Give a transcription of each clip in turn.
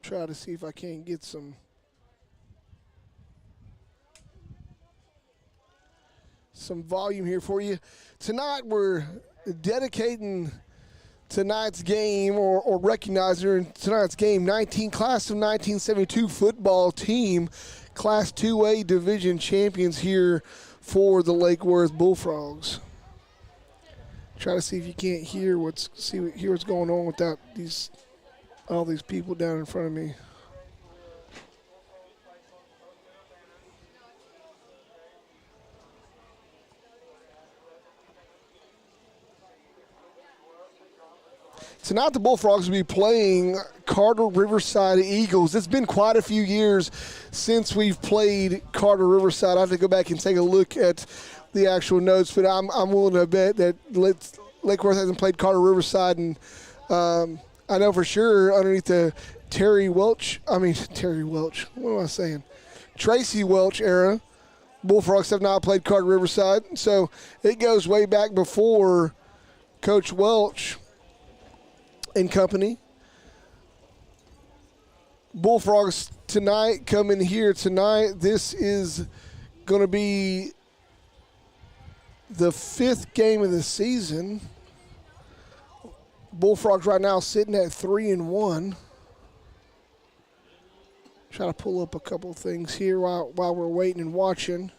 try to see if I can't get some volume here for you. Tonight we're dedicating tonight's game or recognizing tonight's game, class of 1972 football team, Class 2A Division champions here for the Lake Worth Bullfrogs. Try to see if you can't hear what's going on without all these people down in front of me. Tonight the Bullfrogs will be playing Carter Riverside Eagles. It's been quite a few years since we've played Carter Riverside. I have to go back and take a look at the actual notes, but I'm willing to bet that Lake Worth hasn't played Carter Riverside, and I know for sure underneath the Tracy Welch era, Bullfrogs have not played Carter Riverside. So it goes way back before Coach Welch and company. Bullfrogs tonight coming here tonight. This is going to be the 5th game of the season. Bullfrogs right now sitting at 3-1. Try to pull up a couple things here while we're waiting and watching.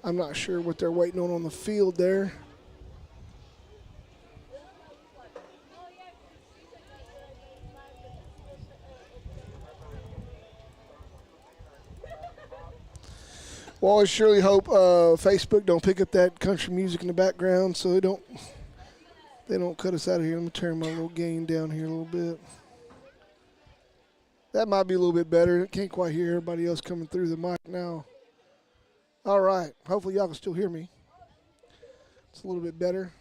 I'm not sure what they're waiting on the field there. Well, I surely hope Facebook don't pick up that country music in the background so they don't cut us out of here. Let me turn my little gain down here a little bit. That might be a little bit better. Can't quite hear everybody else coming through the mic now. All right. Hopefully y'all can still hear me. It's a little bit better.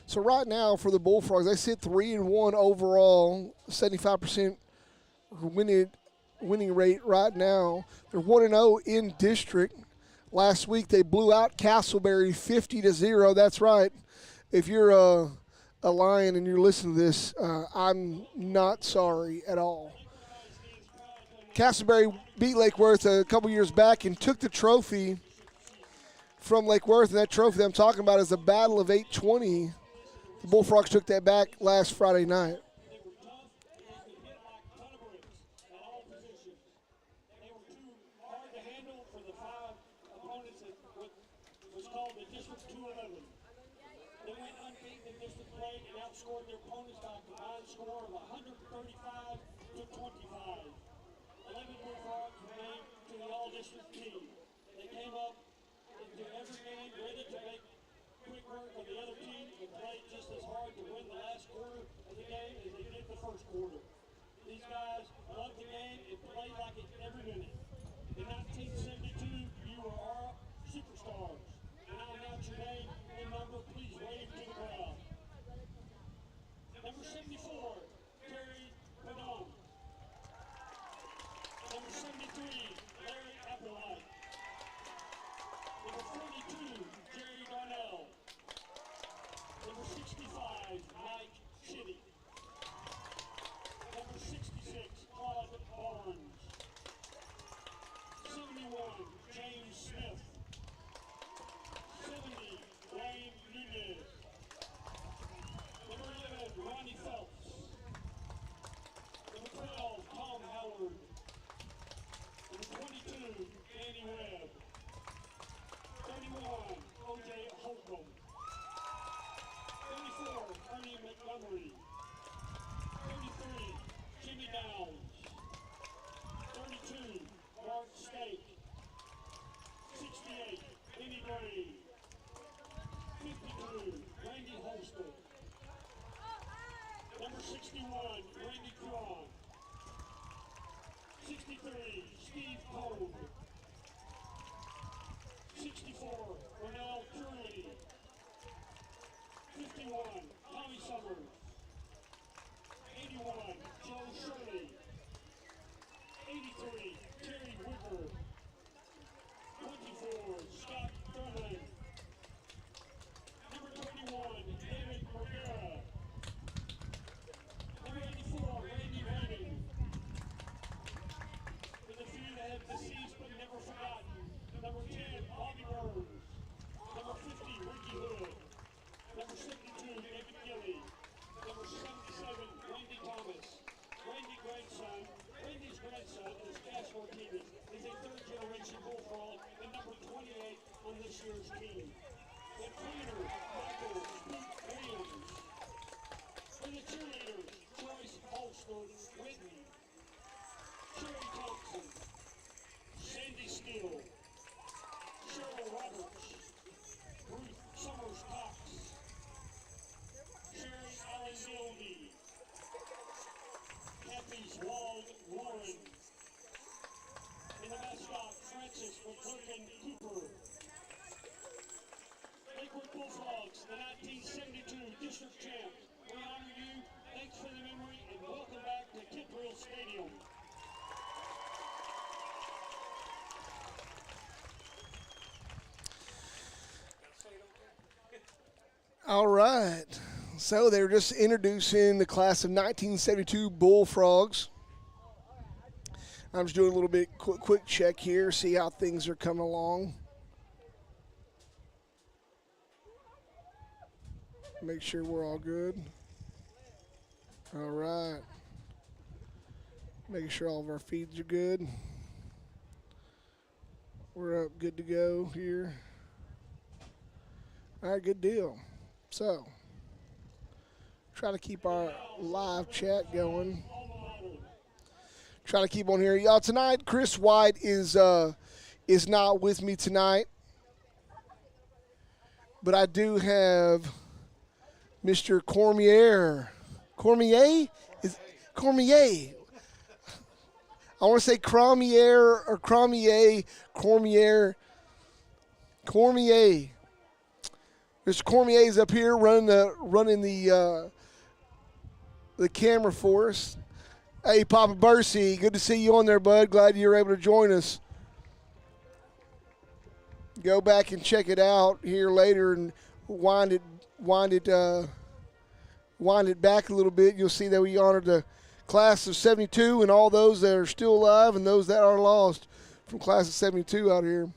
So right now for the Bullfrogs, they sit 3-1 overall, 75% winning rate right now. They're 1-0 in district. Last week they blew out Castleberry 50-0. That's right. If you're a Lion and you're listening to this, I'm not sorry at all. Castleberry beat Lake Worth a couple years back and took the trophy from Lake Worth, and that trophy that I'm talking about is the Battle of 820. The Bullfrogs took that back last Friday night. These guys love the game and play like it every minute. In 1972, you were our superstars. And I'll announce your name and number. Please wave to the crowd. Number 74, Terry Pedone. Number 73, Larry Applewhite. Number 42, Jerry Darnell. Number 65, Mike Shitty. Number 66, Claude Barnes. 71, James Smith. 70, Wayne Nunez. Number 11, Ronnie Phelps. Number 12, Tom Howard. Number 22, Andy Webb. 31, O.J. Holcomb. 34, Ernie Montgomery. 33, Jimmy Downs. 32, Mark Stake. 68, Benny Gray. 52, Randy Holster. Number 61, Randy Cron. 63, Steve Cole. 64, Ronell Curley. 51, Tommy Summers. 81, Joe Shirley. 82, year's team. The cleaner, Michael Williams. For the cheerleaders, Joyce Holster Whitney, Sherry Thompson, Sandy Steele, Cheryl Roberts, Ruth Summers Cox, Sherry Allen Gilby, Kathy's Wald Warren, and the mascot Francis McClurkin Cooper. Lakewood Bullfrogs, the 1972 district champ. We honor you, thanks for the memory, and welcome back to Kidrill Stadium. All right. So they were just introducing the class of 1972 Bullfrogs. I'm just doing a little bit quick check here, see how things are coming along. Make sure we're all good. All right. Making sure all of our feeds are good. We're up, good to go here. All right, good deal. So, try to keep our live chat going. Try to keep on here. Y'all, tonight, Chris White is not with me tonight. But I do have Mr. Cormier. Cormier? Is Cormier. I want to say Cormier or Cormier. Cormier. Cormier. Mr. Cormier's up here running the camera for us. Hey, Papa Bursey, good to see you on there, bud. Glad you were able to join us. Go back and check it out here later and wind it back a little bit. You'll see that we honored the class of 72 and all those that are still alive and those that are lost from class of 72 out here.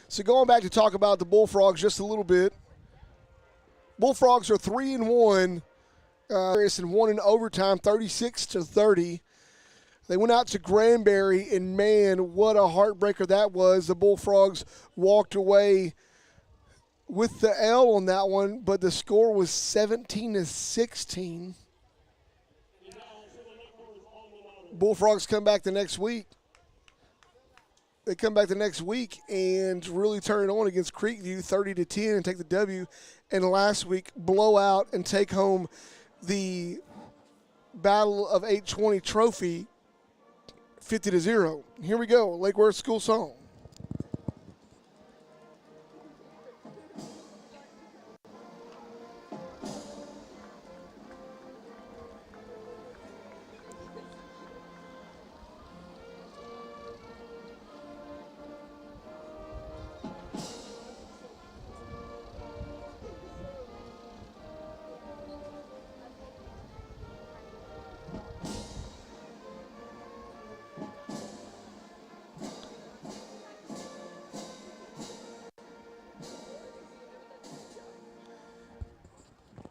So going back to talk about the Bullfrogs just a little bit. Bullfrogs are 3-1. And won in overtime, 36-30. They went out to Granbury, and man, what a heartbreaker that was. The Bullfrogs walked away with the L on that one, but the score was 17-16. Bullfrogs come back the next week. They come back the next week and really turn it on against Creekview, 30-10, and take the W. And last week, blow out and take home the Battle of 820 trophy, 50-0. Here we go, Lake Worth School Song.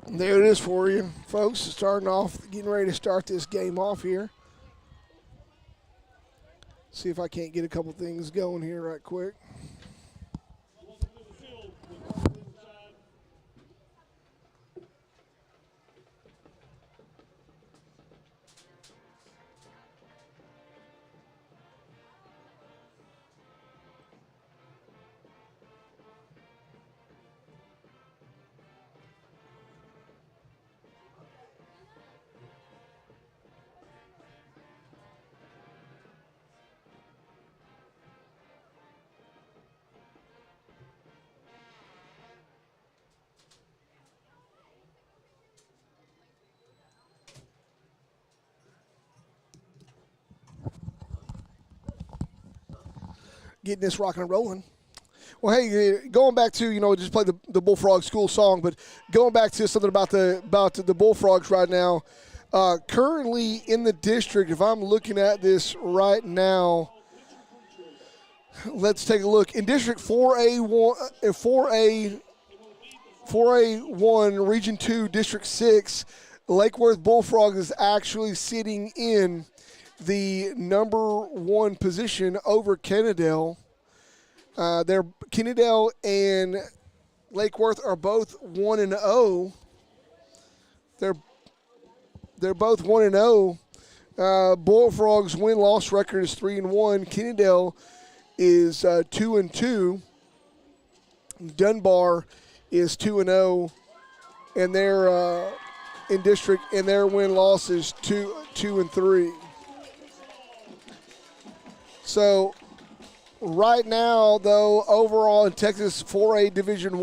There it is for you, folks. Starting off, getting ready to start this game off here. See if I can't get a couple things going here right quick. Getting this rocking and rolling. Well, hey, going back to, just play the Bullfrog School Song, but going back to something about the Bullfrogs right now. Currently in the district, if I'm looking at this right now, let's take a look. In District 4A1, Region 2, District 6, Lake Worth Bullfrogs is actually sitting in the number 1 position over Kennedale. They're Kennedale and Lake Worth are both 1-0. They're both 1-0. Bullfrogs win-loss record is 3-1. Kennedale is 2-2. Dunbar is 2-0, and they're in district, and their win-loss is 2-3. So right now, though, overall in Texas 4A Division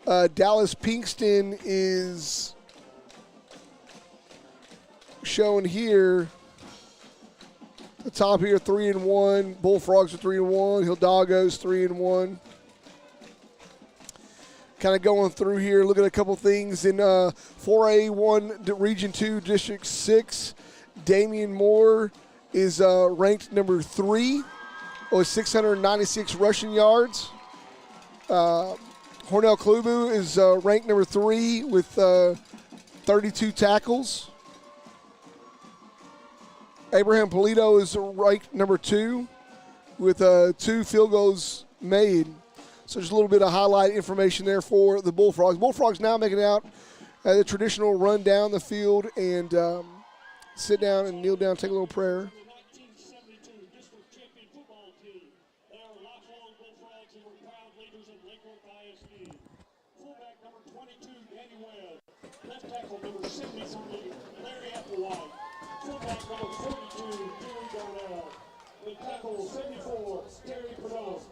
I, Dallas Pinkston is shown here. The top here 3-1. Bullfrogs are 3-1. Hidalgo's 3-1. Kind of going through here, looking at a couple things in 4A1 Region 2 District 6. Damian Moore is ranked number 3 with 696 rushing yards. Hornell Klubu is ranked number 3 with 32 tackles. Abraham Polito is ranked number 2 with 2 field goals made. So just a little bit of highlight information there for the Bullfrogs. Bullfrogs now making out the traditional run down the field and sit down and kneel down, take a little prayer. The 1972 district champion football team. They are lifelong Bullfrogs and were proud leaders of Lake Worth ISD. Fullback number 22, Danny Webb. Left tackle number 73, Larry Applewhite. Fullback number 42, Gary Darnell. And tackle 74, Terry Perot.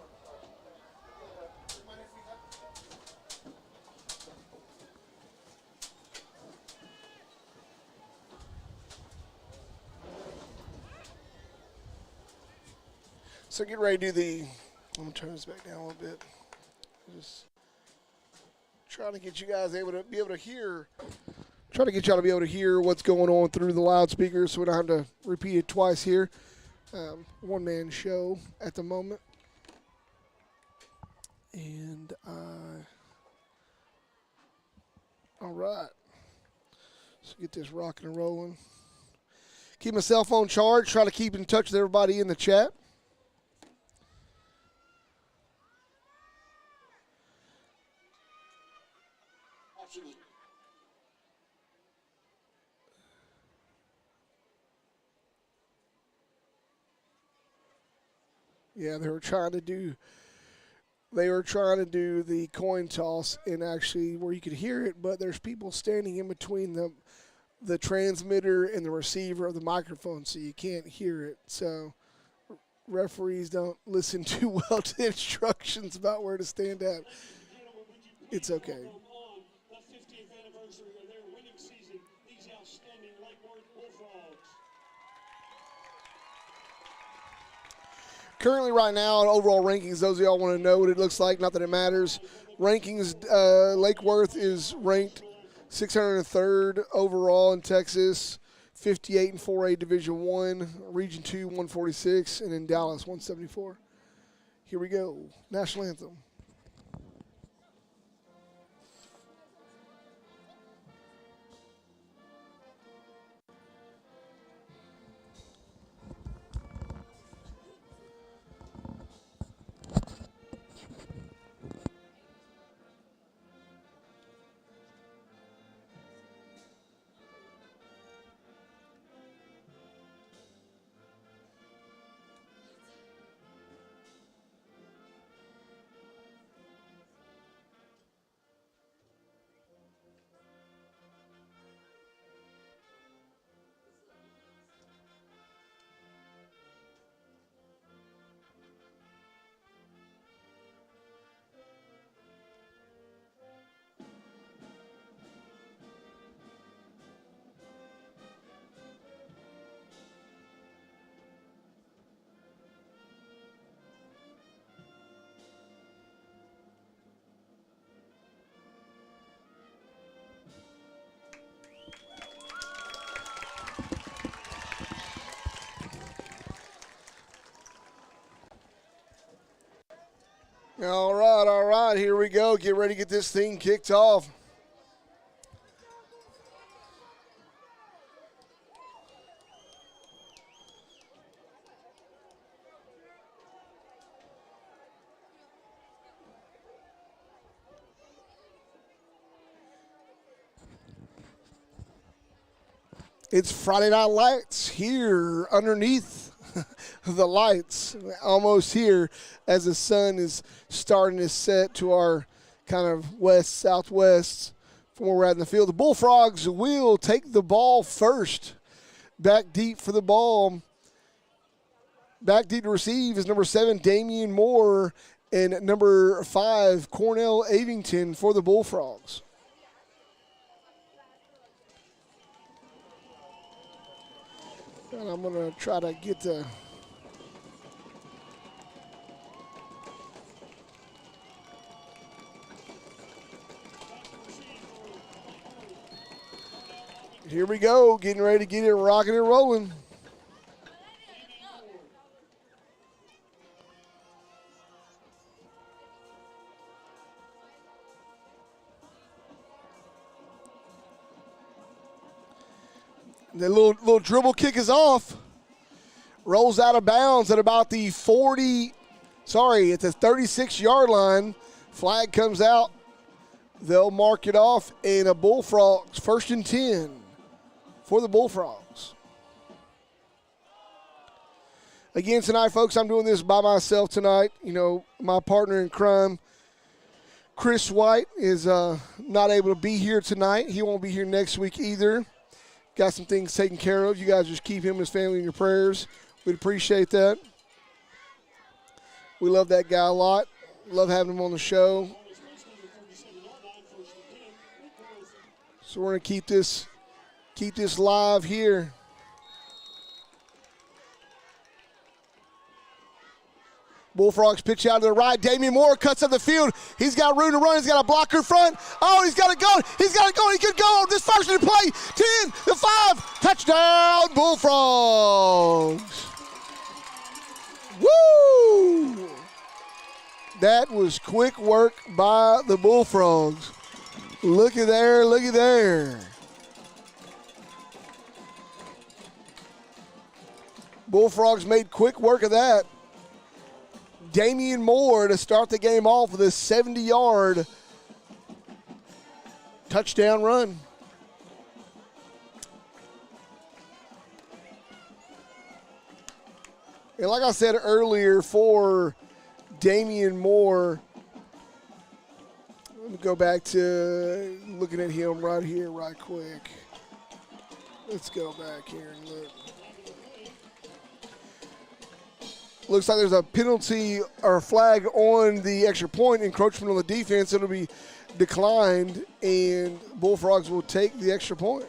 So get ready to do the, I'm going to turn this back down a little bit. Just trying to get you guys able to hear, trying to get y'all to be able to hear what's going on through the loudspeakers so we don't have to repeat it twice here. One-man show at the moment. And, all right. So get this rocking and rolling. Keep my cell phone charged. Try to keep in touch with everybody in the chat. Yeah, they were trying to do the coin toss, and actually where you could hear it, but there's people standing in between the transmitter and the receiver of the microphone, so you can't hear it. So referees don't listen too well to instructions about where to stand at. It's okay. On the 50th anniversary of their winning season, these outstanding Lake Worth Bullfrogs. Currently, right now, overall rankings, those of y'all want to know what it looks like, not that it matters. Rankings, Lake Worth is ranked 603rd overall in Texas, 58 in 4A Division I, Region 2, 146, and in Dallas, 174. Here we go. National Anthem. All right, here we go. Get ready to get this thing kicked off. It's Friday Night Lights here underneath the lights, almost here as the sun is starting to set to our kind of west-southwest from where we're at in the field. The Bullfrogs will take the ball first. Back deep for the ball. Back deep to receive is number 7, Damian Moore, and number 5, Cornell Avington for the Bullfrogs. And I'm going to try to get the here we go, getting ready to get it rocking and rolling. The little dribble kick is off. Rolls out of bounds at about the at the 36-yard line. Flag comes out. They'll mark it off, and a Bullfrogs 1st and 10 for the Bullfrogs. Again, tonight, folks, I'm doing this by myself tonight. You know, my partner in crime, Chris White, is not able to be here tonight. He won't be here next week either. Got some things taken care of. You guys just keep him and his family in your prayers. We'd appreciate that. We love that guy a lot. Love having him on the show. So we're going to keep this live here. Bullfrogs pitch out to the right. Damian Moore cuts up the field. He's got room to run. He's got a blocker in front. Oh, he's got to go. He's got to go. He could go. This first in play. 10, the 5. Touchdown, Bullfrogs. Woo! That was quick work by the Bullfrogs. Look at there. Look at there. Bullfrogs made quick work of that. Damian Moore to start the game off with a 70-yard touchdown run. And like I said earlier, for Damian Moore, let me go back to looking at him right here right quick. Let's go back here and look. Looks like there's a penalty or a flag on the extra point, encroachment on the defense. It'll be declined, and Bullfrogs will take the extra point.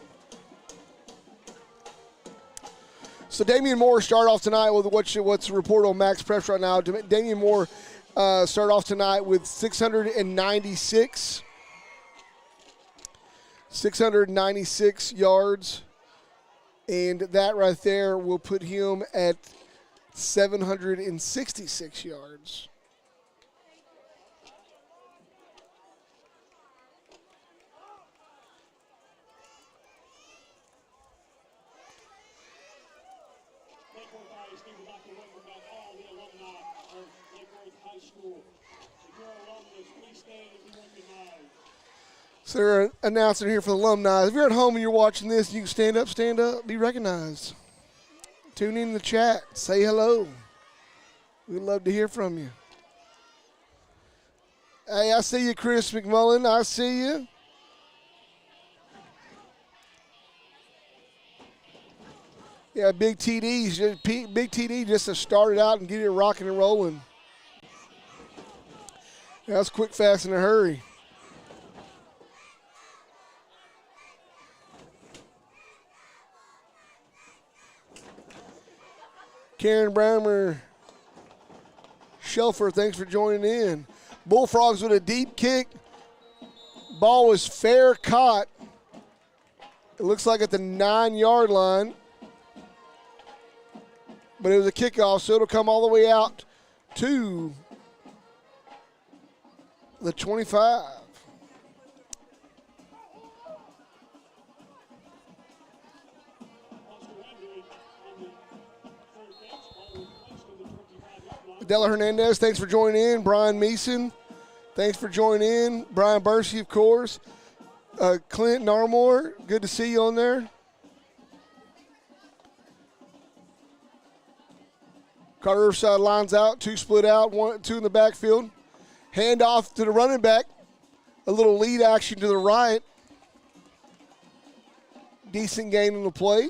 So Damian Moore start off tonight with what's reported on Max Press right now. Damian Moore start off tonight with 696 yards, and that right there will put him at 766 yards. So they're announcing here for the alumni. If you're at home and you're watching this, you can stand up, be recognized. Tune in the chat. Say hello. We'd love to hear from you. Hey, I see you, Chris McMullen. I see you. Yeah, Big TD just to start it out and get it rocking and rolling. That's quick, fast, in a hurry. Karen Brammer Shelfer, thanks for joining in. Bullfrogs with a deep kick. Ball was fair caught. It looks like at the 9-yard line. But it was a kickoff, so it'll come all the way out to the 25. Della Hernandez, thanks for joining in. Brian Meeson, thanks for joining in. Brian Bursey, of course. Clint Narmore, good to see you on there. Carter Riverside lines out, 2 split out, 2 in the backfield. Hand off to the running back. A little lead action to the right. Decent gain on the play.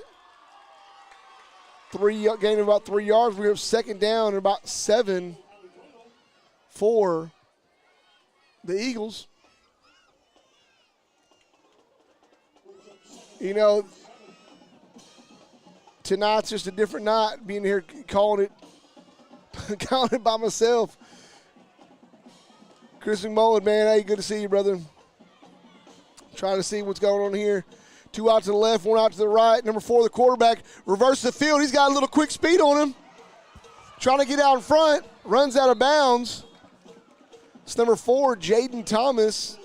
Gain of about 3 yards. We have second down and about 7 for the Eagles. You know, tonight's just a different night being here calling it by myself. Chris McMullen, man, hey, good to see you, brother. Trying to see what's going on here. 2 out to the left, 1 out to the right. Number 4, the quarterback, reverses the field. He's got a little quick speed on him. Trying to get out in front, runs out of bounds. It's number 4, Jaden Thomas.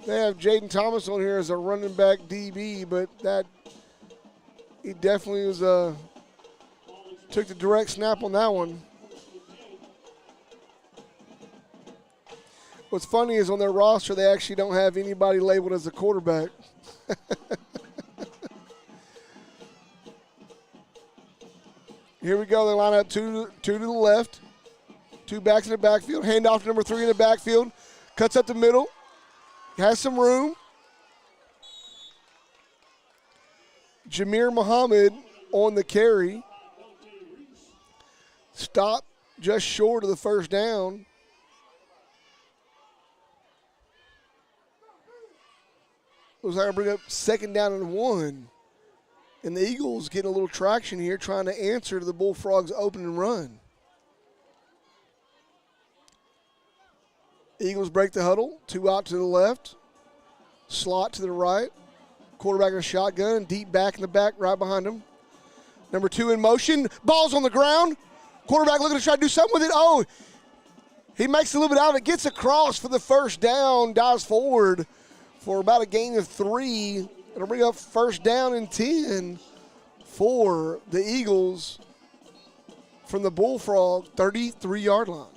They have Jaden Thomas on here as a running back DB, but he definitely was took the direct snap on that one. What's funny is on their roster, they actually don't have anybody labeled as a quarterback. Here we go. They line up two to the left. 2 backs in the backfield. Hand off to number 3 in the backfield. Cuts up the middle. Has some room. Jameer Muhammad on the carry. Stop just short of the first down. Looks like I bring up second down and 1. And the Eagles getting a little traction here, trying to answer to the Bullfrogs' open and run. Eagles break the huddle. 2 out to the left. Slot to the right. Quarterback in a shotgun. Deep back in the back right behind him. Number 2 in motion. Ball's on the ground. Quarterback looking to try to do something with it. Oh, he makes a little bit out of it. Gets across for the first down. Dives forward for about a gain of 3. It'll bring up first down and 10 for the Eagles from the Bullfrog 33-yard line.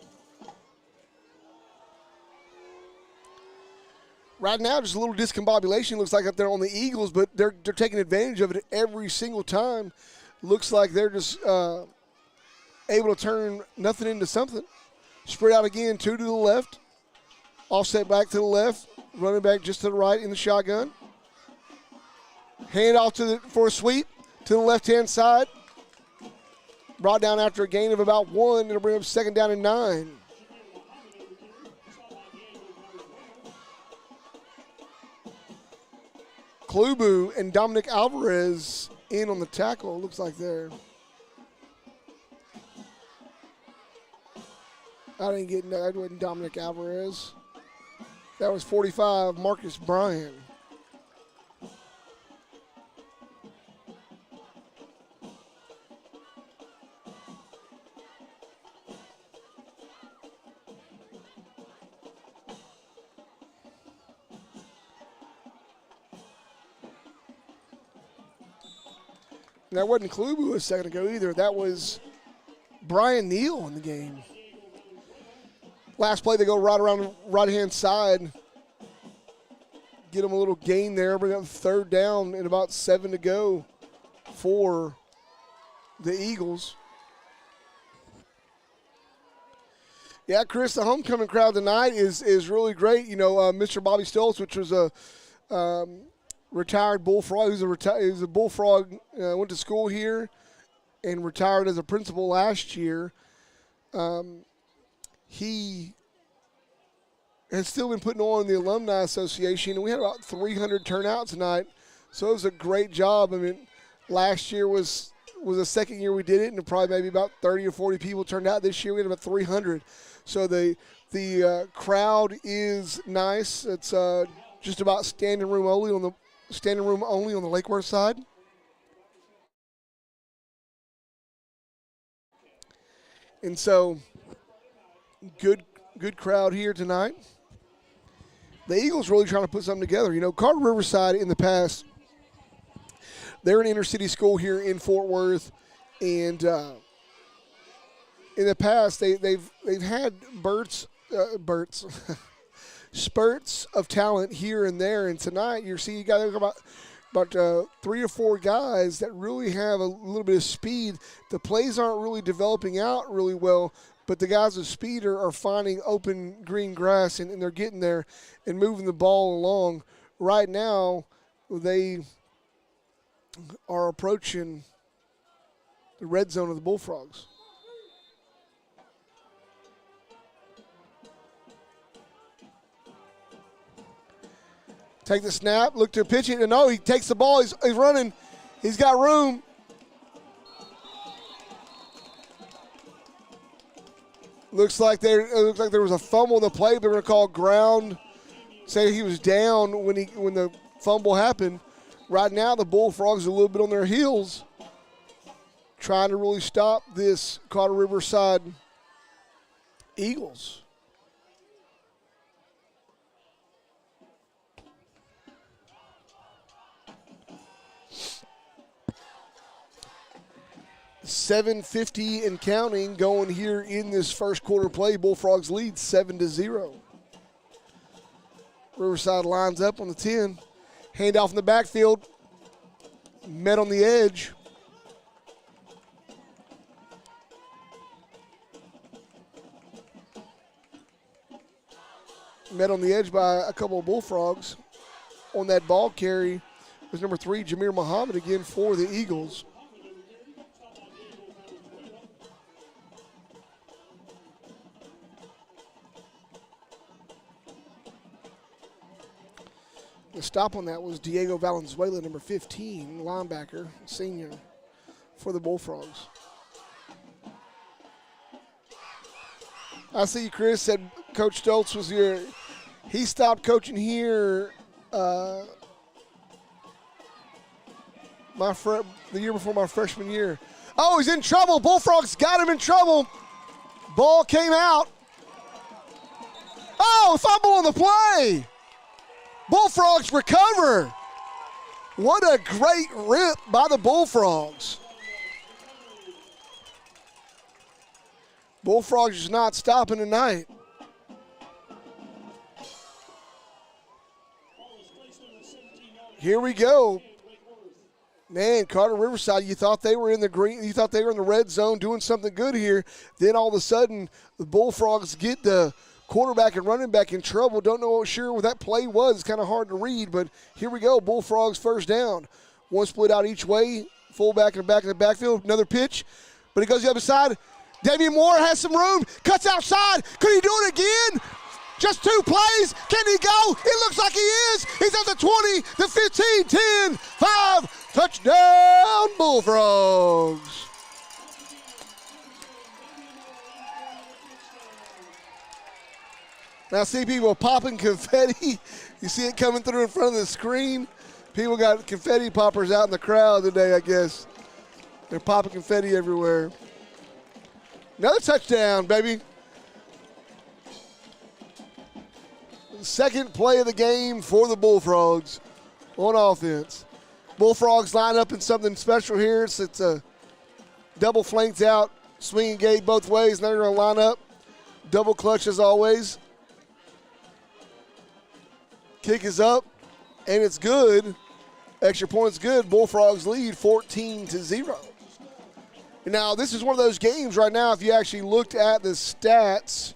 Right now, just a little discombobulation looks like up there on the Eagles, but they're taking advantage of it every single time. Looks like they're just able to turn nothing into something. Spread out again, 2 to the left. Offset back to the left. Running back just to the right in the shotgun. Hand off for a sweep to the left-hand side. Brought down after a gain of about 1. It'll bring up second down and 9. Klubu and Dominic Alvarez in on the tackle, looks like there. I didn't get that. That wasn't Dominic Alvarez. That was 45, Marcus Bryan. That wasn't Klubu a second ago either. That was Brian Neal in the game. Last play, they go right around the right-hand side. Get them a little gain there. Bring up third down and about 7 to go for the Eagles. Yeah, Chris, the homecoming crowd tonight is really great. You know, Mr. Bobby Stoltz, which was a retired Bullfrog. He's a Bullfrog, went to school here and retired as a principal last year. He has still been putting on the Alumni Association, and we had about 300 turnout tonight. So it was a great job. I mean, last year was the second year we did it, and probably maybe about 30 or 40 people turned out. This year we had about 300. So the crowd is nice. It's just about standing room only on the Lake Worth side. And so good crowd here tonight. The Eagles really trying to put something together. You know, Carter Riverside in the past, they're an inner city school here in Fort Worth, and in the past they've had spurts of talent here and there. And tonight you got But 3 or 4 guys that really have a little bit of speed. The plays aren't really developing out really well, but the guys with speed are finding open green grass, and they're getting there and moving the ball along. Right now, they are approaching the red zone of the Bullfrogs. Take the snap, look to pitch it, and no, he takes the ball, he's running, he's got room. Looks like there was a fumble in the play. They're going to call ground. Say he was down when the fumble happened. Right now, the Bullfrogs are a little bit on their heels, trying to really stop this Carter Riverside Eagles. .750 and counting going here in this first quarter play. Bullfrogs lead 7-0. Riverside lines up on the 10. Handoff in the backfield. Met on the edge. Met on the edge by a couple of Bullfrogs. On that ball carry was number 3, Jameer Muhammad, again for the Eagles. The stop on that was Diego Valenzuela, number 15, linebacker, senior, for the Bullfrogs. I see Chris said Coach Stoltz was here. He stopped coaching here the year before my freshman year. Oh, he's in trouble. Bullfrogs got him in trouble. Ball came out. Oh, fumble on the play. Bullfrogs recover. What a great rip by the Bullfrogs. Bullfrogs is not stopping tonight. Here we go. Man, Carter Riverside, you thought they were in the green, you thought they were in the red zone doing something good here. Then all of a sudden, the Bullfrogs get the quarterback and running back in trouble. Don't know sure what that play was. It's kind of hard to read, but here we go. Bullfrogs first down. One split out each way. Fullback in the back of the backfield. Another pitch, but it goes the other side. Damian Moore has some room. Cuts outside. Could he do it again? Just 2 plays. Can he go? It looks like he is. He's at the 20, the 15, 10, 5. Touchdown, Bullfrogs. Now I see people popping confetti. You see it coming through in front of the screen. People got confetti poppers out in the crowd today, I guess. They're popping confetti everywhere. Another touchdown, baby. Second play of the game for the Bullfrogs on offense. Bullfrogs line up in something special here. It's a double flanked out, swinging gate both ways. Now they're going to line up. Double clutch as always. Kick is up, and it's good. Extra point's good. Bullfrogs lead 14-0. Now, this is one of those games right now, if you actually looked at the stats,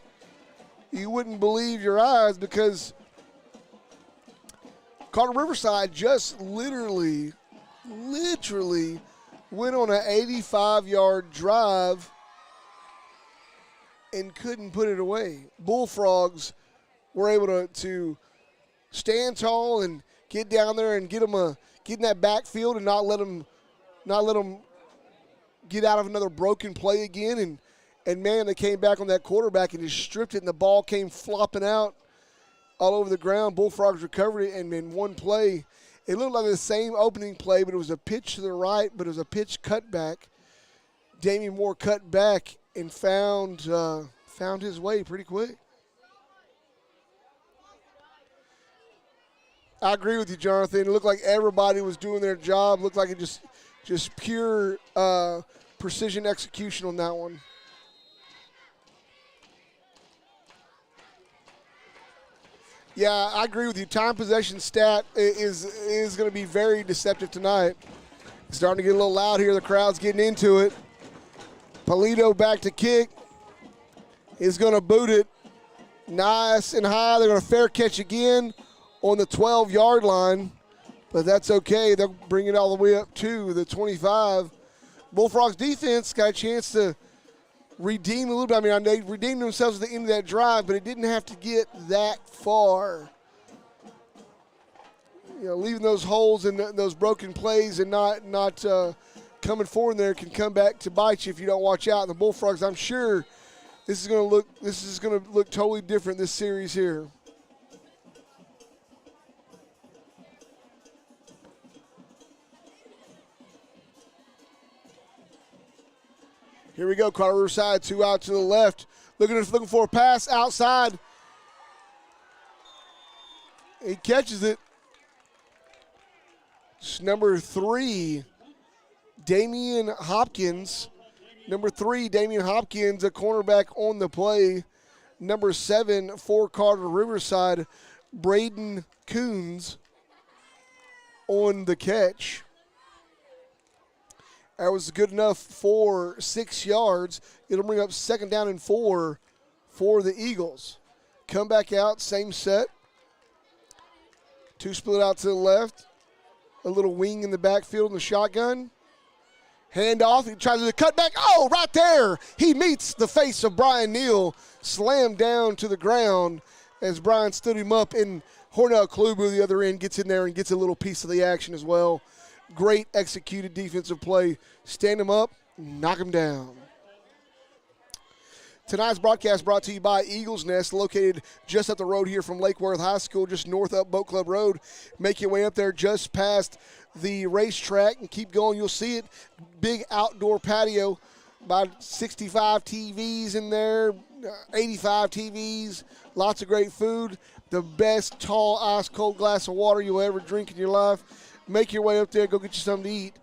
you wouldn't believe your eyes because Carter Riverside just literally went on an 85-yard drive and couldn't put it away. Bullfrogs were able to stand tall and get down there and get in that backfield and not let them get out of another broken play again. And man, they came back on that quarterback and just stripped it, and the ball came flopping out all over the ground. Bullfrogs recovered it, and in one play, it looked like the same opening play, but it was a pitch to the right, but it was a pitch cut back. Damian Moore cut back and found his way pretty quick. I agree with you, Jonathan. It looked like everybody was doing their job. It looked like it just pure precision execution on that one. Yeah, I agree with you. Time possession stat is going to be very deceptive tonight. It's starting to get a little loud here. The crowd's getting into it. Polito back to kick. Is going to boot it nice and high. They're going to fair catch again on the 12-yard line, but that's okay. They'll bring it all the way up to the 25. Bullfrogs defense got a chance to redeem a little bit. I mean, they redeemed themselves at the end of that drive, but it didn't have to get that far. You know, leaving those holes and those broken plays and not coming forward there can come back to bite you if you don't watch out. And the Bullfrogs, I'm sure this is going to look totally different this series here. Here we go, Carter Riverside, 2 out to the left. Looking for a pass outside. He catches it. It's number 3, Damian Hopkins. Number 3, Damian Hopkins, a cornerback on the play. Number 7 for Carter Riverside, Braden Coons on the catch. That was good enough for 6 yards. It'll bring up 2nd down and 4 for the Eagles. Come back out, same set. 2 split out to the left. A little wing in the backfield in the shotgun. Hand off. He tries to cut back. Oh, right there. He meets the face of Brian Neal. Slammed down to the ground as Brian stood him up. And Hornell Kluber, the other end, gets in there and gets a little piece of the action as well. Great executed defensive play. Stand him up, knock him down. Tonight's broadcast brought to you by Eagles Nest, located just up the road here from Lake Worth High School, just north up Boat Club Road. Make your way up there just past the racetrack and keep going. You'll see it. Big outdoor patio, about 65 TVs in there, 85 TVs, lots of great food, the best tall ice cold glass of water you'll ever drink in your life. Make your way up there, go get you something to eat.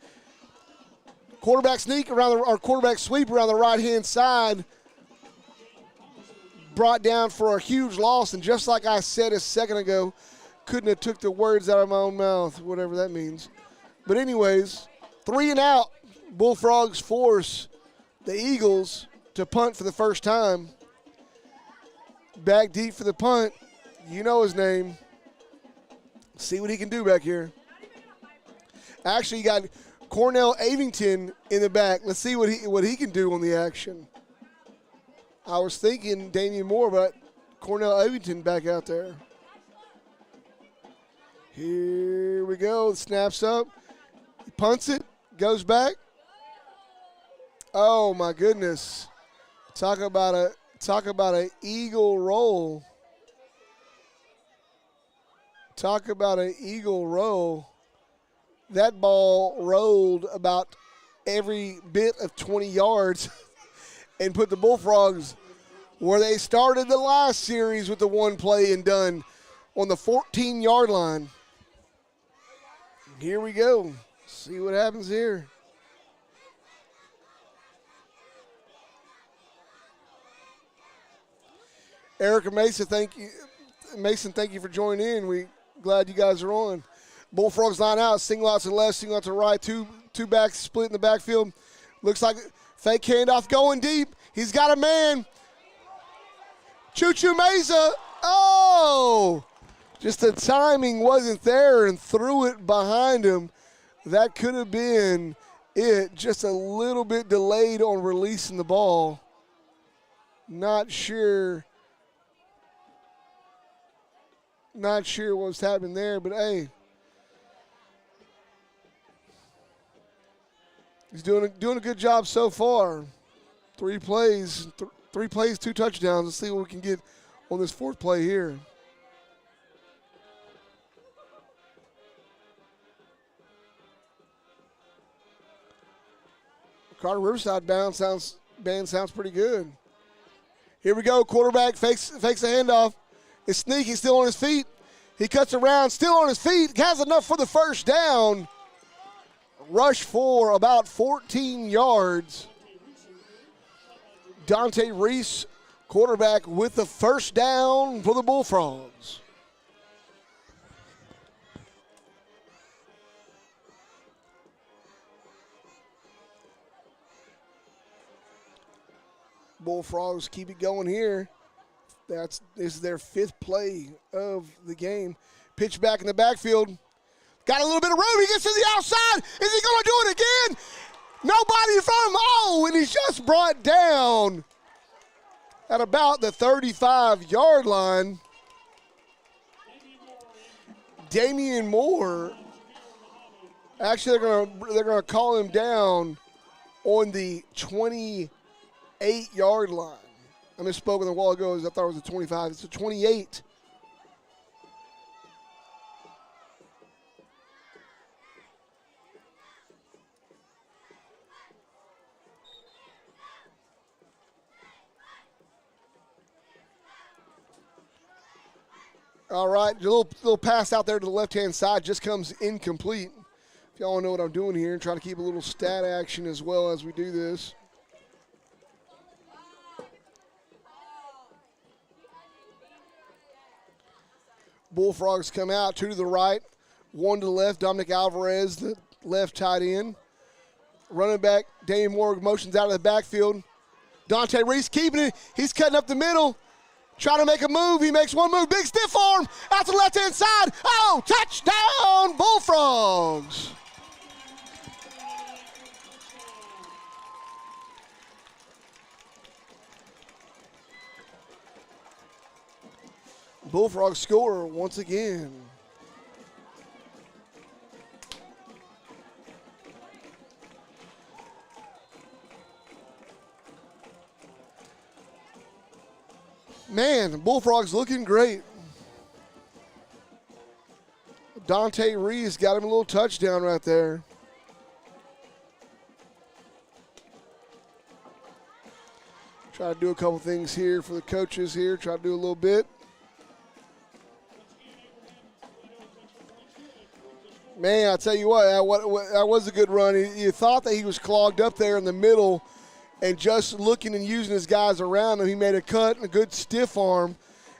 Quarterback sweep around the right-hand side, brought down for a huge loss, and just like I said a second ago, couldn't have took the words out of my own mouth, whatever that means. But anyways, 3 and out. Bullfrogs force the Eagles to punt for the first time. Back deep for the punt. You know his name. See what he can do back here. Actually, you got Cornell Avington in the back. Let's see what he can do on the action. I was thinking Damian Moore, but Cornell Avington back out there. Here we go. Snaps up. He punts it. Goes back. Oh my goodness! Talk about a Eagle roll. Talk about an Eagle roll. That ball rolled about every bit of 20 yards and put the Bullfrogs where they started the last series with the one play and done on the 14-yard line. Here we go. See what happens here. Erica Mason, thank you. Mason, thank you for joining in. We glad you guys are on. Bullfrogs line out, single out to the left, single out to the right, two backs split in the backfield. Looks like fake handoff going deep. He's got a man. Choo-Choo Mesa. Oh! Just the timing wasn't there and threw it behind him. That could have been it. Just a little bit delayed on releasing the ball. Not sure what was happening there, but hey. He's doing a good job so far. 3 plays, 2 touchdowns. Let's see what we can get on this 4th play here. Carter Riverside band sounds pretty good. Here we go. Quarterback fakes a handoff. It's sneaky, still on his feet. He cuts around, still on his feet. Has enough for the first down. Rush for about 14 yards. Dante Reese, quarterback, with the first down for the Bullfrogs. Bullfrogs keep it going here. This is their 5th play of the game. Pitch back in the backfield. Got a little bit of room. He gets to the outside. Is he going to do it again? Nobody in front of him. Oh, and he's just brought down at about the 35-yard line. Damian Moore. Actually, they're gonna call him down on the 28-yard line. I misspoke a while ago. I thought it was a 25. It's a 28. All right, a little pass out there to the left-hand side just comes incomplete. If y'all want to know what I'm doing here, and try to keep a little stat action as well as we do this. Bullfrogs come out, 2 to the right, 1 to the left. Dominic Alvarez, the left tight end. Running back, Damian Moore motions out of the backfield. Dante Reese keeping it. He's cutting up the middle. Trying to make a move. He makes one move. Big stiff arm out to the left-hand side. Oh, touchdown, Bullfrogs. Bullfrogs score once again. Man, the Bullfrogs looking great. Dante Reese got him a little touchdown right there. Try to do a couple things here for the coaches here. Try to do a little bit. Man, I tell you what, that was a good run. You thought that he was clogged up there in the middle, and just looking and using his guys around him, he made a cut and a good stiff arm.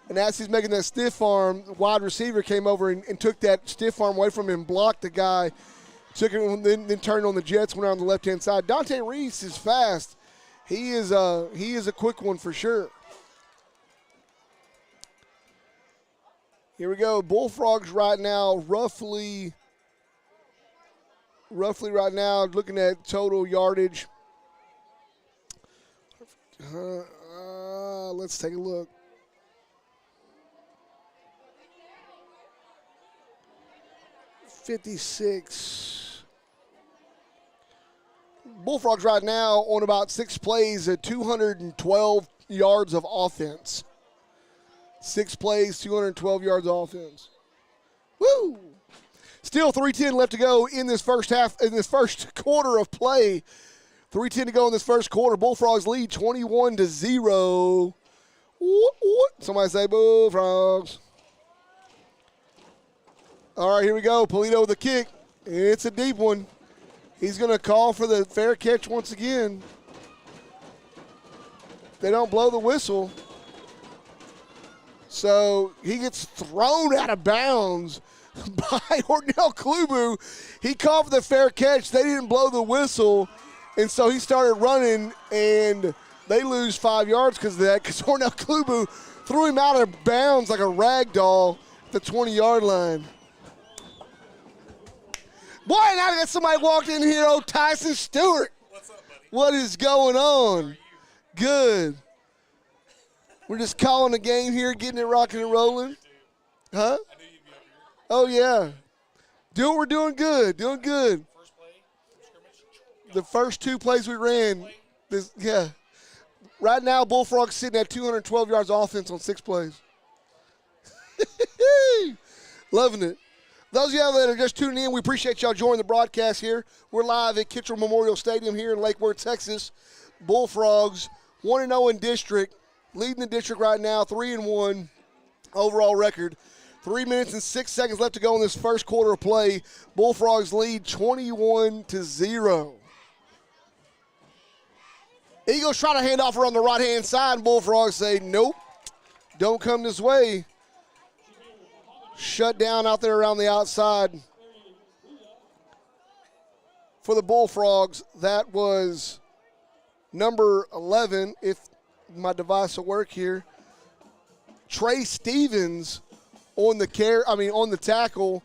And as he's making that stiff arm, the wide receiver came over and took that stiff arm away from him, blocked the guy, took it, then turned on the Jets, went on the left-hand side. Dante Reese is fast. He is a quick one for sure. Here we go. Bullfrogs right now, roughly right now, looking at total yardage. Let's take a look. $56. Bullfrogs right now on about 6 plays at 212 yards of offense. 6 plays, 212 yards of offense. Woo! Still 3:10 left to go in this first half, in this first quarter of play. 3:10 to go in this first quarter. Bullfrogs lead 21-0. Somebody say Bullfrogs. All right, here we go. Polito with the kick. It's a deep one. He's going to call for the fair catch once again. They don't blow the whistle. So he gets thrown out of bounds by Ornell Klubu. He called for the fair catch. They didn't blow the whistle. And so he started running, and they lose 5 yards because of that, because Ornell Klubu threw him out of bounds like a rag doll at the 20-yard line. Boy, now that somebody walked in here, old Tyson Stewart. What's up, buddy? What is going on? Good. We're just calling the game here, getting it rocking and rolling. Huh? I knew you'd be up here. Oh, yeah. We're doing good, doing good. First play, scrimmage. The first 2 plays we ran, yeah. Right now, Bullfrogs sitting at 212 yards offense on 6 plays. Loving it. Those of y'all that are just tuning in, we appreciate y'all joining the broadcast here. We're live at Kittrell Memorial Stadium here in Lake Worth, Texas. Bullfrogs 1-0 in district, leading the district right now, 3-1 overall record. 3 minutes and 6 seconds left to go in this first quarter of play. Bullfrogs lead 21-0. Eagles try to hand off around the right-hand side, and Bullfrogs say, nope, don't come this way. Shut down out there around the outside. For the Bullfrogs, that was number 11. If my device will work here. Trey Stevens on the tackle.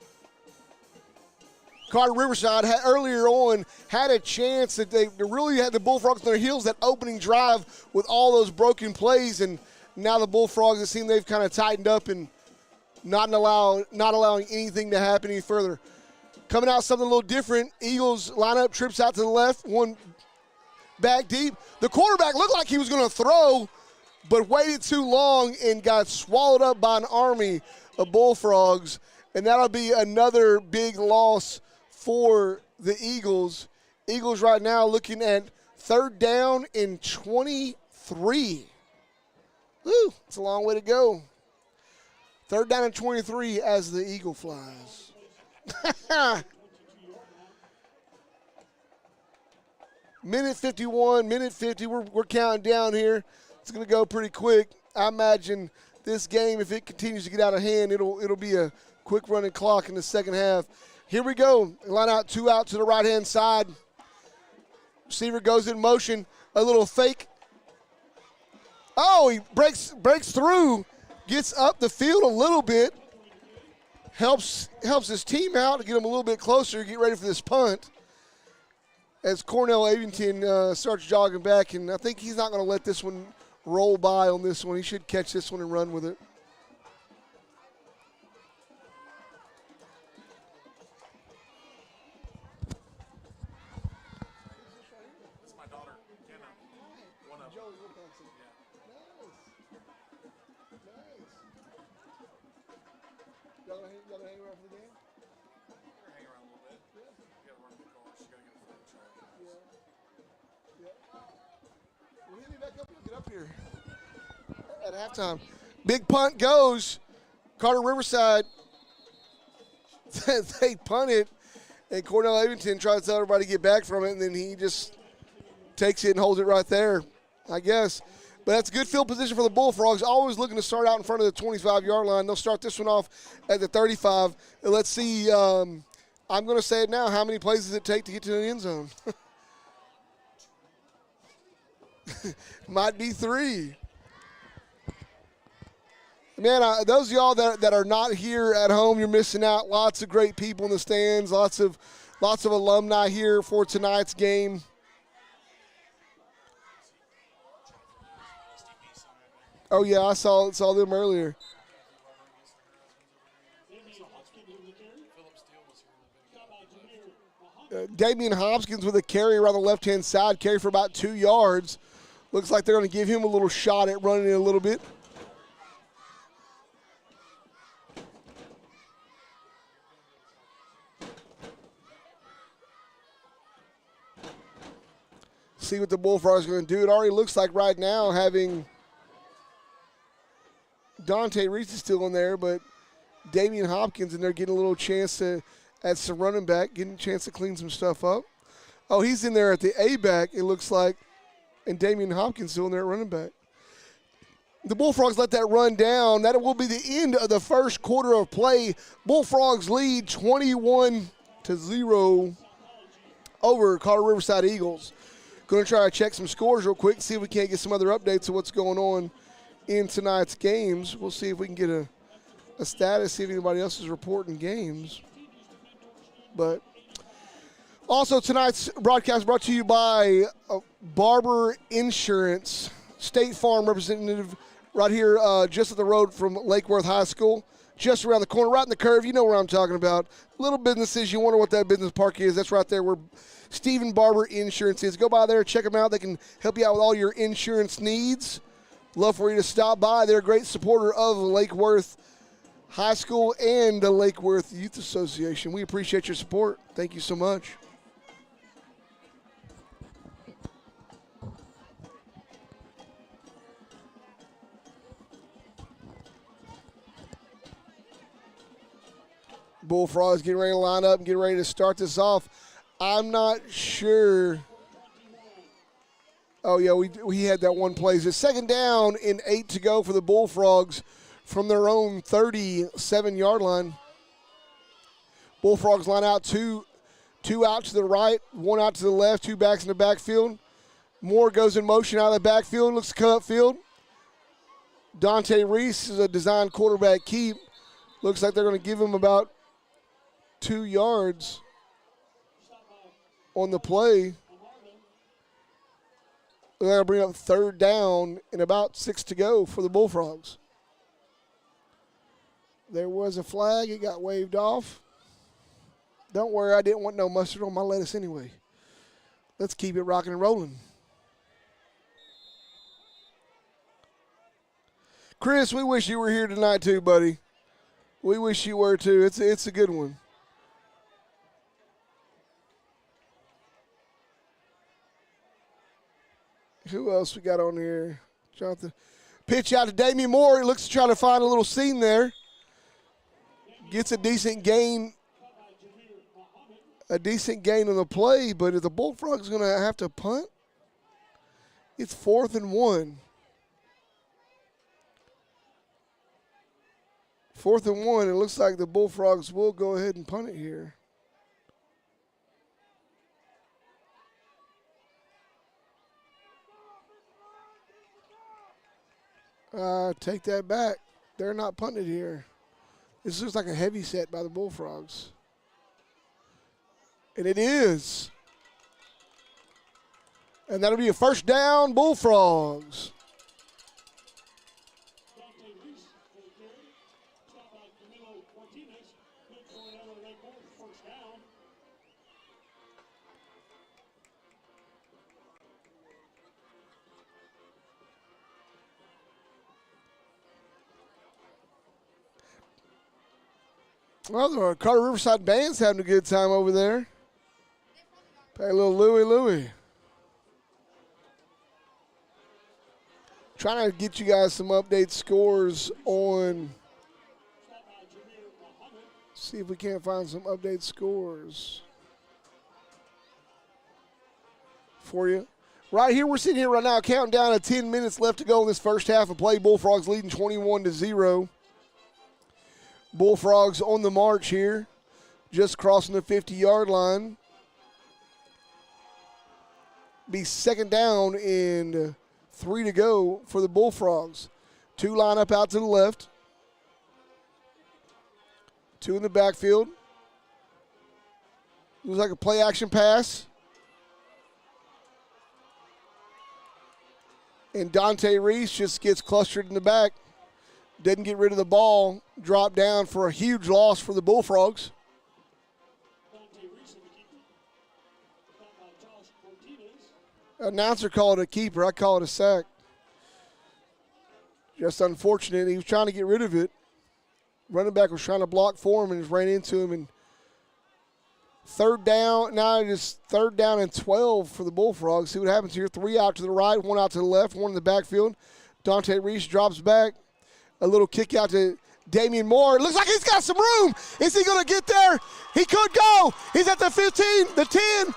Carter Riverside earlier on had a chance that they really had the Bullfrogs on their heels, that opening drive with all those broken plays, and now the Bullfrogs, it seems they've kind of tightened up and not allowing anything to happen any further. Coming out something a little different, Eagles lineup, trips out to the left, one back deep. The quarterback looked like he was going to throw, but waited too long and got swallowed up by an army of Bullfrogs, and that'll be another big loss for the Eagles. Eagles right now looking at 3rd down and 23. Woo, it's a long way to go. 3rd down and 23 as the Eagle flies. Minute 51, minute 50. We're counting down here. It's going to go pretty quick. I imagine this game, if it continues to get out of hand, it'll be a quick running clock in the second half. Here we go. Line out, 2 out to the right-hand side. Receiver goes in motion. A little fake. Oh, he breaks through. Gets up the field a little bit. Helps his team out to get him a little bit closer, get ready for this punt. As Cornell Avington starts jogging back, and I think he's not going to let this one roll by on this one. He should catch this one and run with it. It's my daughter, Kenna. One of them. Y'all gonna hang around for the game? We're hanging around a little bit. We gotta run the car. She gotta get the food truck. Well, hit me back up. Get up here at halftime. Big punt goes. Carter Riverside. They punt it, and Cornell Avington tries to tell everybody to get back from it, and then he just takes it and holds it right there, I guess. But that's good field position for the Bullfrogs. Always looking to start out in front of the 25-yard line. They'll start this one off at the 35. And let's see, I'm going to say it now. How many plays does it take to get to the end zone? Might be 3. Man, those of y'all that are not here at home, you're missing out. Lots of great people in the stands. Lots of alumni here for tonight's game. Oh yeah, I saw them earlier. Damian Hopkins with a carry around the left-hand side, carry for about 2 yards. Looks like they're going to give him a little shot at running it a little bit. See what the Bullfrogs are going to do. It already looks like right now, having Dante Reese is still in there, but Damian Hopkins in there getting a little chance to, as some running back, getting a chance to clean some stuff up. Oh, he's in there at the A-back, it looks like, and Damian Hopkins still in there at running back. The Bullfrogs let that run down. That will be the end of the first quarter of play. Bullfrogs lead 21-0 over Colorado Riverside Eagles. Going to try to check some scores real quick, see if we can't get some other updates of what's going on in tonight's games. We'll see if we can get a status, see if anybody else is reporting games. But also tonight's broadcast brought to you by Barber Insurance, State Farm representative right here just up the road from Lake Worth High School, just around the corner, right in the curve. You know where I'm talking about. Little businesses, you wonder what that business park is. That's right there where Stephen Barber Insurance is. Go by there, check them out. They can help you out with all your insurance needs. Love for you to stop by. They're a great supporter of Lake Worth High School and the Lake Worth Youth Association. We appreciate your support. Thank you so much. Bullfrogs getting ready to line up and get ready to start this off. I'm not sure. Oh, yeah, we had that one play. It's a 2nd down and 8 to go for the Bullfrogs from their own 37-yard line. Bullfrogs line out two out to the right, 1 out to the left, 2 backs in the backfield. Moore goes in motion out of the backfield, looks to come upfield. Dante Reese is a designed quarterback keep. Looks like they're going to give him about 2 yards on the play. They're going to bring up third down and about 6 to go for the Bullfrogs. There was a flag. It got waved off. Don't worry, I didn't want no mustard on my lettuce anyway. Let's keep it rocking and rolling. Chris, we wish you were here tonight too, buddy. We wish you were too. It's a good one. Who else we got on here? Jonathan. Pitch out to Damian Moore. He looks to try to find a little seam there. Gets a decent gain. A decent gain on the play, but if the Bullfrogs going to have to punt, it's 4th and 1. 4th and 1. It looks like the Bullfrogs will go ahead and punt it here. Take that back. They're not punting it here. This looks like a heavy set by the Bullfrogs. And it is. And that'll be a first down, Bullfrogs. Well, the Carter Riverside Band's having a good time over there. Play a little Louie. Trying to get you guys some update scores on. See if we can't find some update scores for you. Right here, we're sitting here right now, counting down to 10 minutes left to go in this first half of play. Bullfrogs leading 21-0. Bullfrogs on the march here, just crossing the 50-yard line. Be second down and 3 to go for the Bullfrogs. 2 line up out to the left. 2 in the backfield. Looks like a play action pass. And Dante Reese just gets clustered in the back. Didn't get rid of the ball. Dropped down for a huge loss for the Bullfrogs. Announcer called it a keeper. I call it a sack. Just unfortunate. He was trying to get rid of it. Running back was trying to block for him and just ran into him. And third down. Now it is 3rd down and 12 for the Bullfrogs. See what happens here. 3 out to the right, 1 out to the left, 1 in the backfield. Dante Reese drops back. A little kick out to Damian Moore. It looks like he's got some room. Is he going to get there? He could go. He's at the 15, the 10.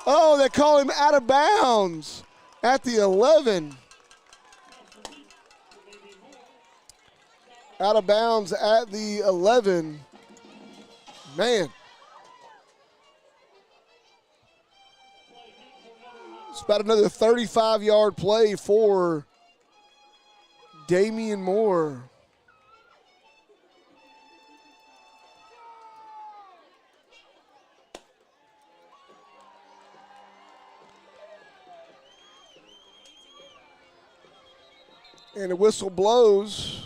Oh, they call him out of bounds at the 11. Out of bounds at the 11. Man. It's about another 35-yard play for Damian Moore. And the whistle blows.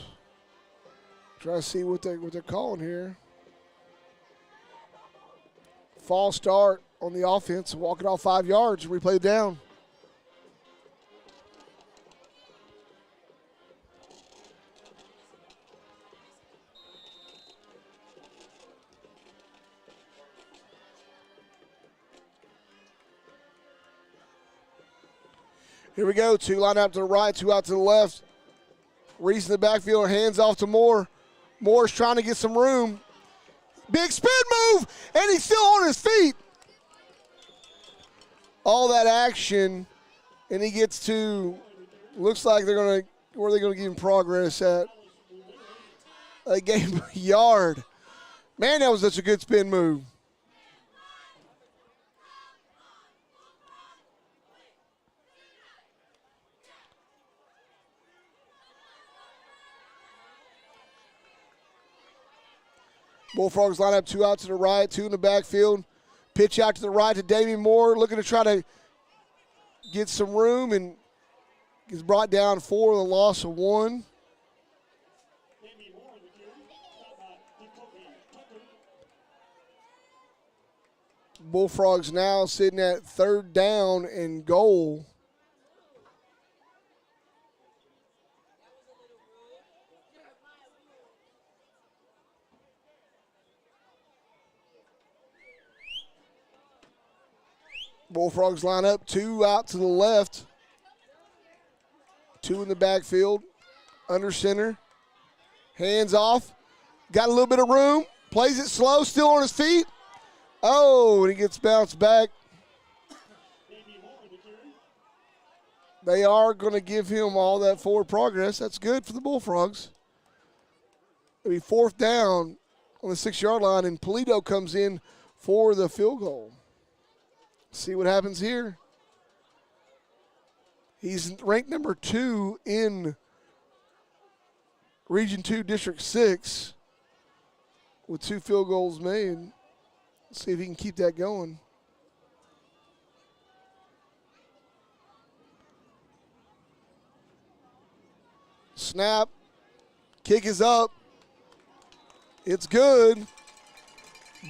Try to see what they're calling here. False start on the offense. Walk it off 5 yards. Replay it down. Here we go. 2 line out to the right, 2 out to the left. Reese in the backfield, hands off to Moore. Moore's trying to get some room. Big spin move, and he's still on his feet. All that action, and he gets to, looks like they're going to, where are they going to give him progress at? They gave him a yard. Man, that was such a good spin move. Bullfrogs line up 2 out to the right, 2 in the backfield. Pitch out to the right to Damian Moore, looking to try to get some room, and gets brought down 4 with a loss of 1. Bullfrogs now sitting at 3rd down and goal. Bullfrogs line up 2 out to the left. 2 in the backfield. Under center. Hands off. Got a little bit of room. Plays it slow. Still on his feet. Oh, and he gets bounced back. They are going to give him all that forward progress. That's good for the Bullfrogs. It'll be 4th down on the 6-yard line, and Polito comes in for the field goal. See what happens here. He's ranked number 2 in Region 2, District 6 with 2 field goals made. Let's see if he can keep that going. Snap. Kick is up. It's good.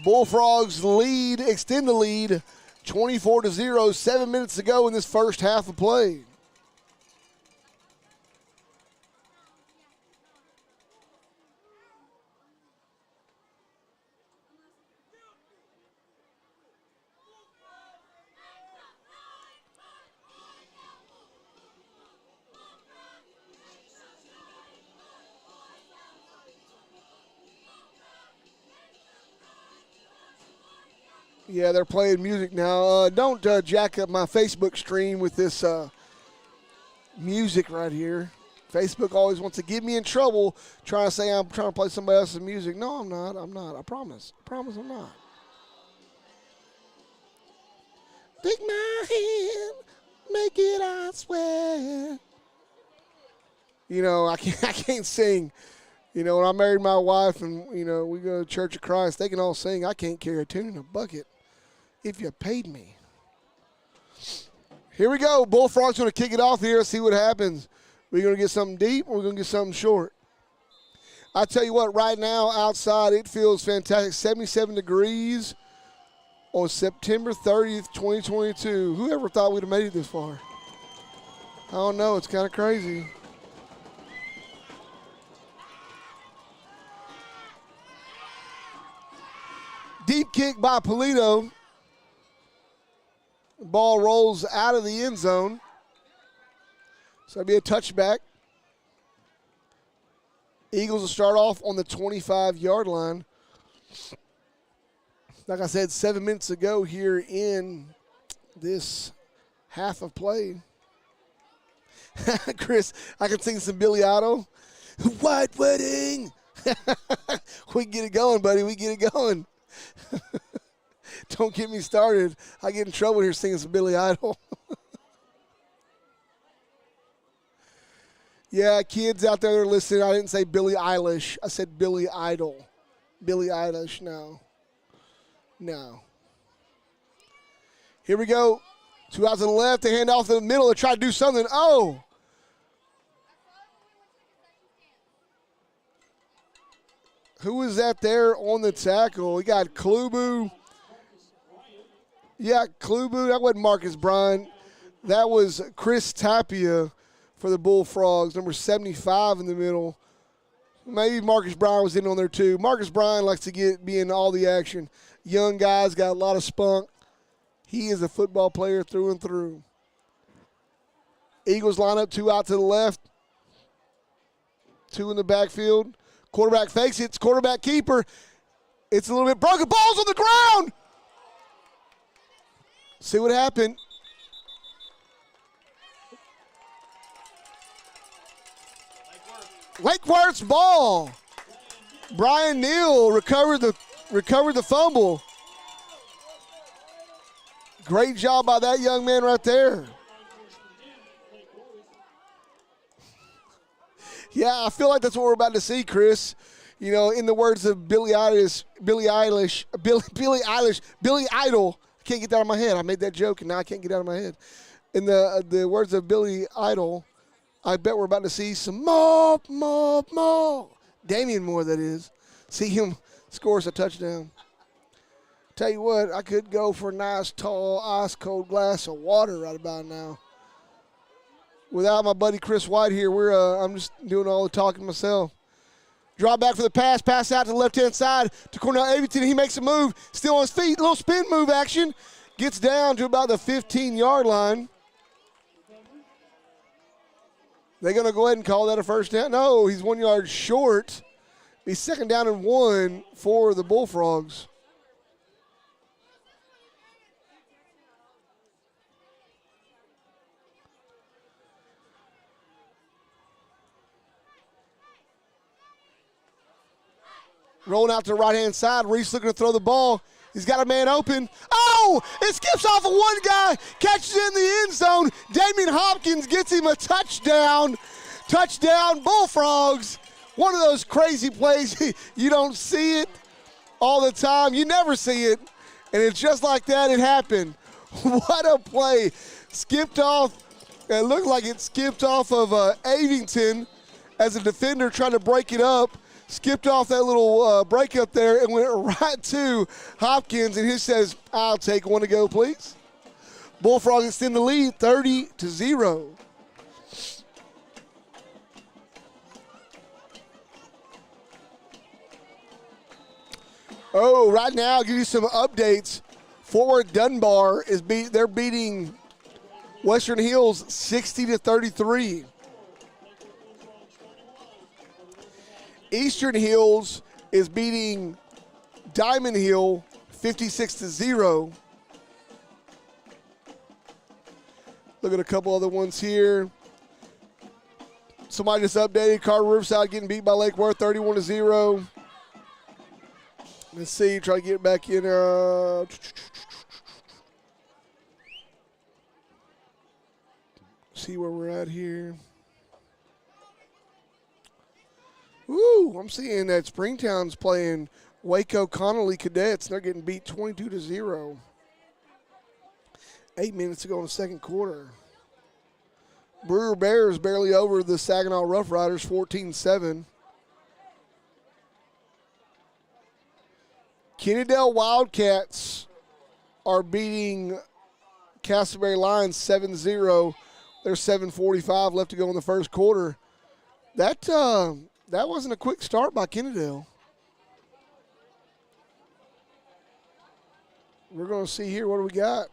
Bullfrogs lead, extend the lead, 24-0, 7 minutes to go in this first half of play. Yeah, they're playing music now. Don't jack up my Facebook stream with this music right here. Facebook always wants to get me in trouble trying to say I'm trying to play somebody else's music. No, I'm not. I'm not. I promise. I promise I'm not. Take my hand, make it, I swear. You know, I can't sing. You know, when I married my wife and, you know, we go to Church of Christ, they can all sing. I can't carry a tune in a bucket if you paid me. Here we go. Bullfrogs going to kick it off here. See what happens. We're going to get something deep or we're going to get something short. I tell you what, right now outside it feels fantastic. 77 degrees on September 30th, 2022. Whoever thought we'd have made it this far? I don't know. It's kind of crazy. Deep kick by Polito. Ball rolls out of the end zone. So it'll be a touchback. Eagles will start off on the 25-yard line. Like I said, 7 minutes ago here in this half of play. Chris, I can sing some Billy Idol. White wedding. We can get it going, buddy. We get it going. Don't get me started. I get in trouble here singing some Billy Idol. Yeah, kids out there that are listening, I didn't say Billie Eilish. I said Billy Idol. Billie Eilish, no. No. Here we go. 2 out to the left. They hand off to the middle. They try to do something. Oh. Who is that there on the tackle? We got Klubu. Yeah, Klubu. That wasn't Marcus Bryan. That was Chris Tapia for the Bullfrogs, number 75 in the middle. Maybe Marcus Bryan was in on there too. Marcus Bryan likes to be in all the action. Young guys, got a lot of spunk. He is a football player through and through. Eagles line up 2 out to the left. 2 in the backfield. Quarterback fakes it. It's quarterback keeper. It's a little bit broken. Ball's on the ground. See what happened. Lake Worth's ball. Brian Neal recovered the fumble. Great job by that young man right there. Yeah, I feel like that's what we're about to see, Chris. You know, in the words of Billie Idol, I can't get that out of my head. I made that joke, and now I can't get it out of my head. In the words of Billy Idol, I bet we're about to see some more. Damian Moore, that is. See him score us a touchdown. Tell you what, I could go for a nice, tall, ice-cold glass of water right about now. Without my buddy Chris White here, I'm just doing all the talking myself. Draw back for the pass out to the left-hand side to Cornell Avington. He makes a move, still on his feet, little spin move action. Gets down to about the 15-yard line. They're going to go ahead and call that a first down. No, he's 1 yard short. He's second down and 1 for the Bullfrogs. Rolling out to the right-hand side. Reese looking to throw the ball. He's got a man open. Oh, it skips off of one guy, catches it in the end zone. Damian Hopkins gets him a touchdown. Touchdown, Bullfrogs. One of those crazy plays. You don't see it all the time. You never see it. And it's just like that it happened. What a play. Skipped off. It looked like it skipped off of Avington as a defender trying to break it up. Skipped off that little break up there and went right to Hopkins, and he says, I'll take one to go, please. Bullfrogs extend the lead 30-0. Oh, right now, I'll give you some updates. Forward Dunbar they're beating Western Hills 60-33. Eastern Hills is beating Diamond Hill 56-0. Look at a couple other ones here. Somebody just updated. Carter Riverside getting beat by Lake Worth 31-0. Let's see, try to get back in. See where we're at here. Ooh, I'm seeing that Springtown's playing Waco Connolly Cadets. They're getting beat 22-0. 8 minutes to go in the second quarter. Brewer Bears barely over the Saginaw Rough Riders 14-7. Kennedale Wildcats are beating Castleberry Lions 7-0. There's 7:45 left to go in the first quarter. That wasn't a quick start by Kennedale. We're going to see here, what do we got?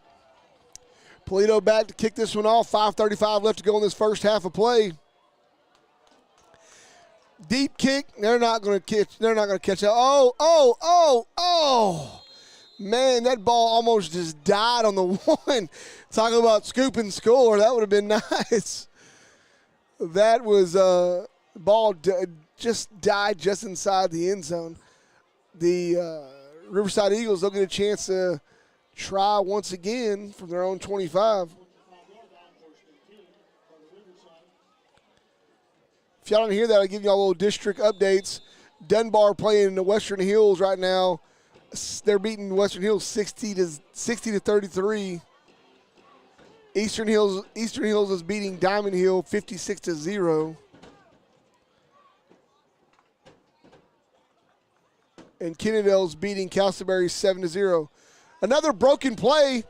Polito back to kick this one off. 5:35 left to go in this first half of play. Deep kick. They're not going to catch it. Oh. Man, that ball almost just died on the one. Talking about scoop and score. That would have been nice. That was ball just died just inside the end zone. The Riverside Eagles, they'll get a chance to try once again from their own 25. If y'all didn't hear that, I'll give y'all little district updates. Dunbar playing in the Western Hills right now. They're beating Western Hills 60-33. Eastern Hills is beating Diamond Hill 56-0. And Kennedale's beating Castleberry 7-0. Another broken play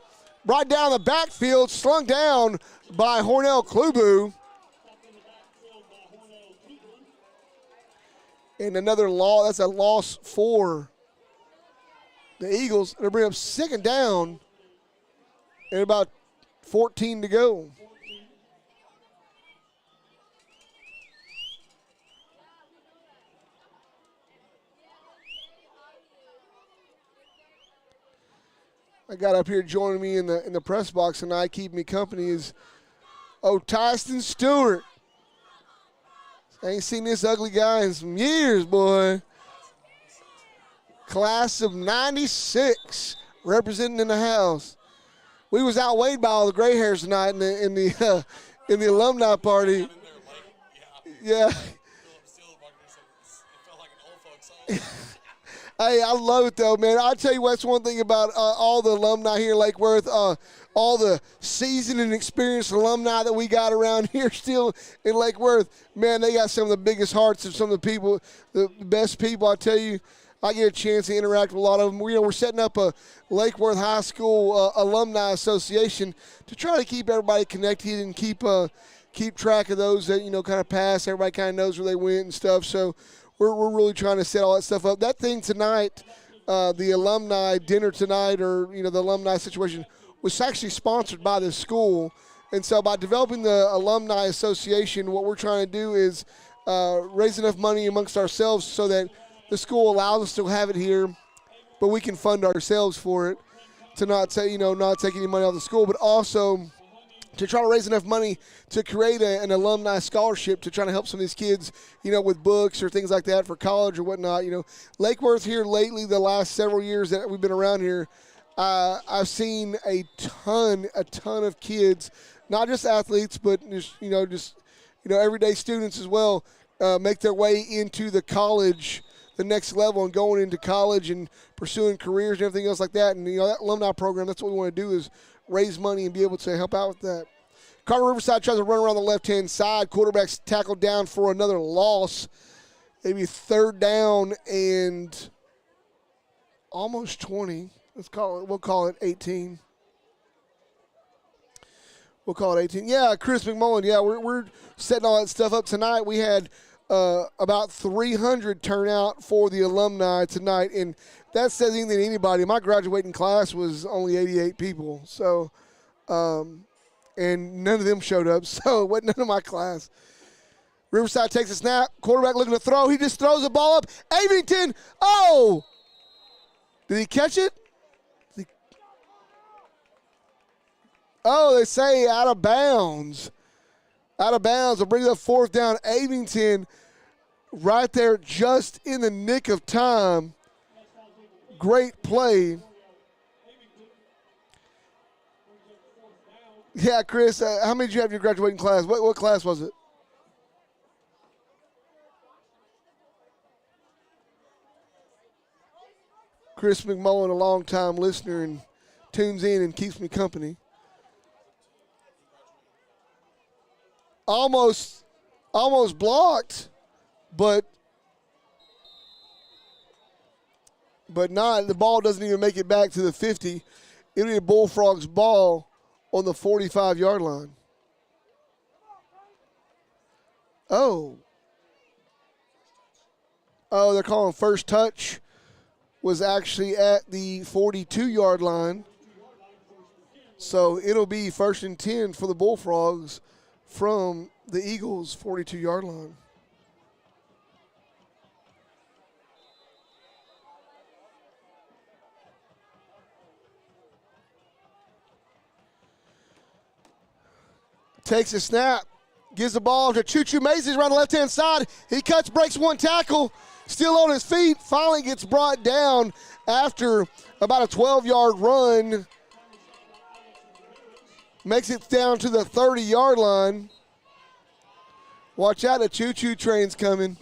right down the backfield, slung down by Hornell Klubu. And another loss. That's a loss for the Eagles. They'll bring up second down and about 14 to go. I got up here joining me in the press box tonight, keeping me company, is Tyson Stewart. I ain't seen this ugly guy in some years, boy. Class of 96, representing in the house. We was outweighed by all the gray hairs tonight in the alumni party. Yeah. It felt like an old folks Hey, I love it, though, man. I'll tell you what's one thing about all the alumni here in Lake Worth, all the seasoned and experienced alumni that we got around here still in Lake Worth. Man, they got some of the biggest hearts of some of the people, the best people. I tell you, I get a chance to interact with a lot of them. We're setting up a Lake Worth High School Alumni Association to try to keep everybody connected and keep track of those that, kind of pass. Everybody kind of knows where they went and stuff. So we're really trying to set all that stuff up. That thing tonight, the alumni dinner tonight, or, the alumni situation, was actually sponsored by the school. And so by developing the Alumni Association, what we're trying to do is raise enough money amongst ourselves so that the school allows us to have it here, but we can fund ourselves for it, to not say, not take any money out of the school, but also to try to raise enough money to create an alumni scholarship to try to help some of these kids, with books or things like that for college or whatnot. Lake Worth here lately, the last several years that we've been around here, I've seen a ton of kids, not just athletes, but just everyday students as well, make their way into the next level and going into college and pursuing careers and everything else like that. And, that alumni program, that's what we want to do, is raise money and be able to help out with that. Carter Riverside tries to run around the left-hand side. Quarterback's tackled down for another loss. Maybe third down and almost 20. We'll call it 18. We'll call it 18. Yeah, Chris McMullen. Yeah, we're setting all that stuff up tonight. We had about 300 turnout for the alumni tonight, and that says anything to anybody. My graduating class was only 88 people, so and none of them showed up, so it wasn't none of my class. Riverside takes a snap. Quarterback looking to throw. He just throws the ball up. Avington, oh! Did he catch it? Oh, they say out of bounds. Out of bounds. Will bring up fourth down. Avington right there just in the nick of time. Great play. Yeah, Chris, how many did you have in your graduating class? What class was it? Chris McMullen, a long-time listener, and tunes in and keeps me company. Almost blocked, but not. The ball doesn't even make it back to the 50. It'll be a Bullfrogs ball on the 45-yard line. Oh, they're calling first touch. Was actually at the 42-yard line. So it'll be 1st and 10 for the Bullfrogs from the Eagles' 42-yard line. Takes a snap, gives the ball to Choo-Choo Macy's around the left-hand side. He cuts, breaks one tackle, still on his feet, finally gets brought down after about a 12-yard run. Makes it down to the 30-yard line. Watch out, a choo-choo train's coming.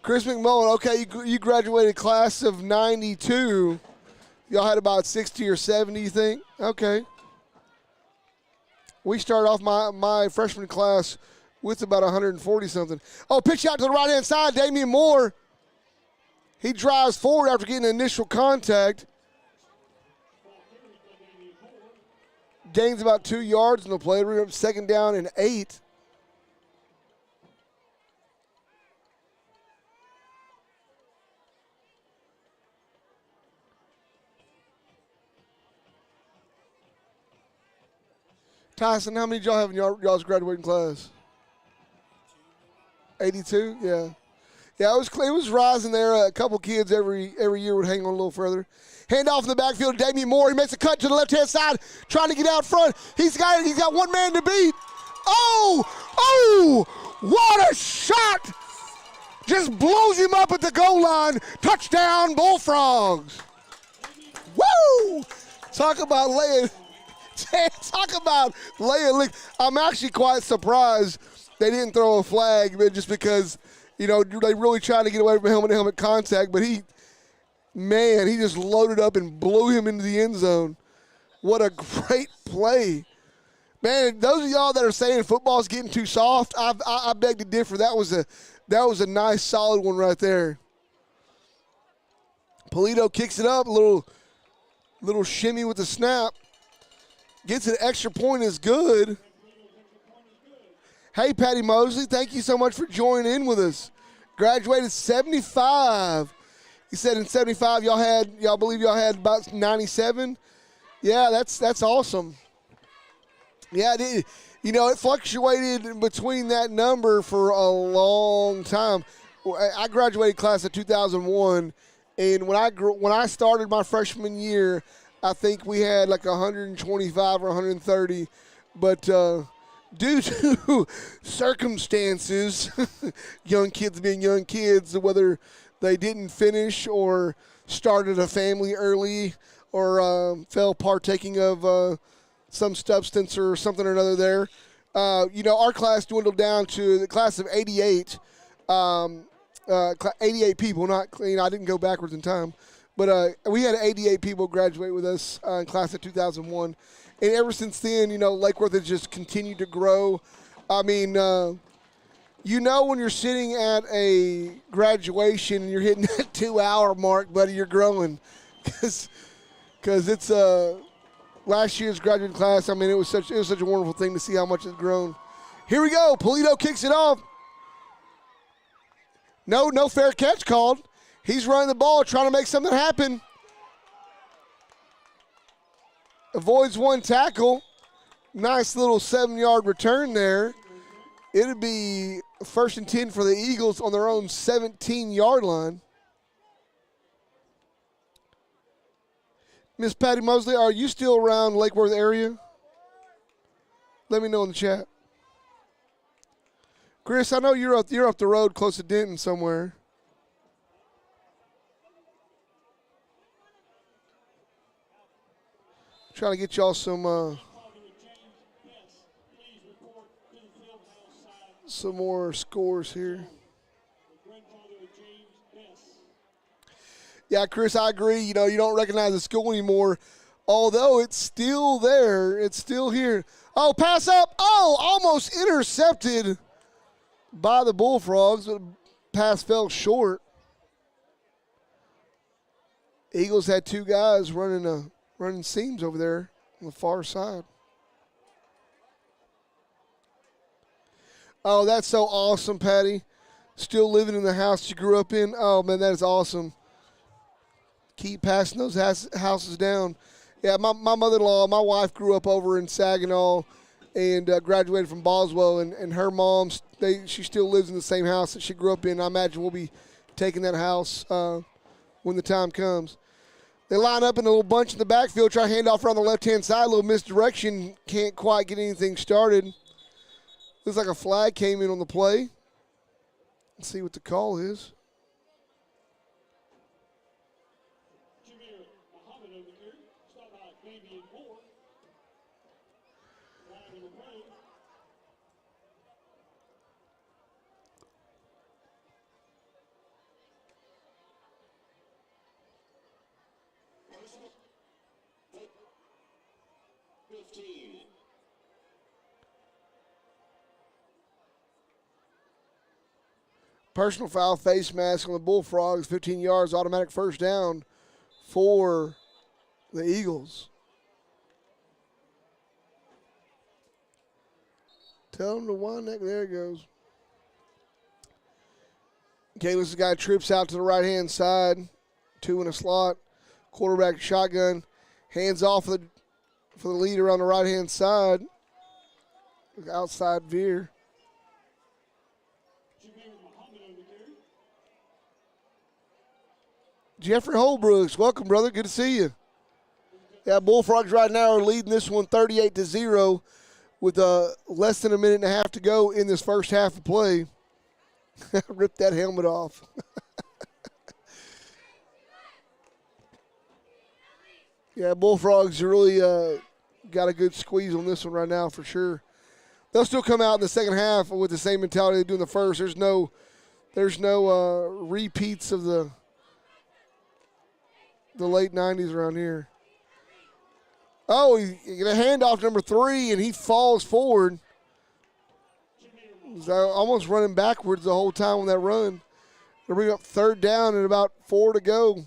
Chris McMullen, okay, you graduated class of 92. Y'all had about 60 or 70, you think? Okay. We started off my freshman class with about 140-something. Oh, pitch out to the right-hand side, Damian Moore. He drives forward after getting initial contact. Gains about 2 yards in the play. We're up 2nd down and 8. Tyson, how many did y'all have in y'all's graduating class? 82? Yeah. Yeah, it was rising there. A couple kids every year would hang on a little further. Hand off in the backfield to Damian Moore. He makes a cut to the left-hand side, trying to get out front. He's got one man to beat. Oh, what a shot. Just blows him up at the goal line. Touchdown, Bullfrogs. Woo! Talk about laying. I'm actually quite surprised they didn't throw a flag, but just because, they really tried to get away from helmet-to-helmet contact. But he just loaded up and blew him into the end zone. What a great play. Man, those of y'all that are saying football's getting too soft, I beg to differ. That was a nice, solid one right there. Polito kicks it up, a little shimmy with the snap. Gets an extra point is good. Hey, Patty Mosley, thank you so much for joining in with us. Graduated 75. He said in 75 y'all believe y'all had about 97. Yeah, that's awesome. Yeah, it fluctuated between that number for a long time. I graduated class of 2001, and when I started my freshman year, I think we had like 125 or 130, but due to circumstances, young kids being young kids, whether they didn't finish or started a family early or fell partaking of some substance or something or another there. Our class dwindled down to the class of 88, 88 people. I didn't go backwards in time, but we had 88 people graduate with us in class of 2001. And ever since then, Lake Worth has just continued to grow. I mean, when you're sitting at a graduation and you're hitting that 2-hour mark, buddy, you're growing. Because it's last year's graduating class. I mean, it was such a wonderful thing to see how much it's grown. Here we go. Polito kicks it off. No fair catch called. He's running the ball, trying to make something happen. Avoids one tackle. Nice little 7-yard return there. It'll be 1st and 10 for the Eagles on their own 17-yard line. Miss Patty Mosley, are you still around Lake Worth area? Let me know in the chat. Chris, I know you're up the road close to Denton somewhere. Trying to get y'all some more scores here. Yeah, Chris, I agree. You don't recognize the school anymore, although it's still there. It's still here. Oh, pass up. Oh, almost intercepted by the Bullfrogs, but pass fell short. Eagles had two guys running seams over there on the far side. Oh, that's so awesome, Patty. Still living in the house you grew up in. Oh, man, that is awesome. Keep passing those houses down. Yeah, my mother-in-law, my wife grew up over in Saginaw and graduated from Boswell, and her mom, she still lives in the same house that she grew up in. I imagine we'll be taking that house when the time comes. They line up in a little bunch in the backfield, try to hand off around the left-hand side, a little misdirection, can't quite get anything started. Looks like a flag came in on the play. Let's see what the call is. Personal foul, face mask on the Bullfrogs, 15 yards, automatic first down for the Eagles. Tell them to wind neck. There it goes. Okay, this guy trips out to the right-hand side, 2 in a slot, quarterback shotgun, hands off for the leader on the right-hand side, outside veer. Jeffrey Holbrooks, welcome, brother. Good to see you. Yeah, Bullfrogs right now are leading this one 38-0 with less than a minute and a half to go in this first half of play. Rip that helmet off. Yeah, Bullfrogs really got a good squeeze on this one right now for sure. they'll still come out in the second half with the same mentality they do in the first. There's no repeats of the late 90s around here. Oh, he get a handoff number 3, and he falls forward. He's almost running backwards the whole time on that run. They'll bring up third down and about 4 to go.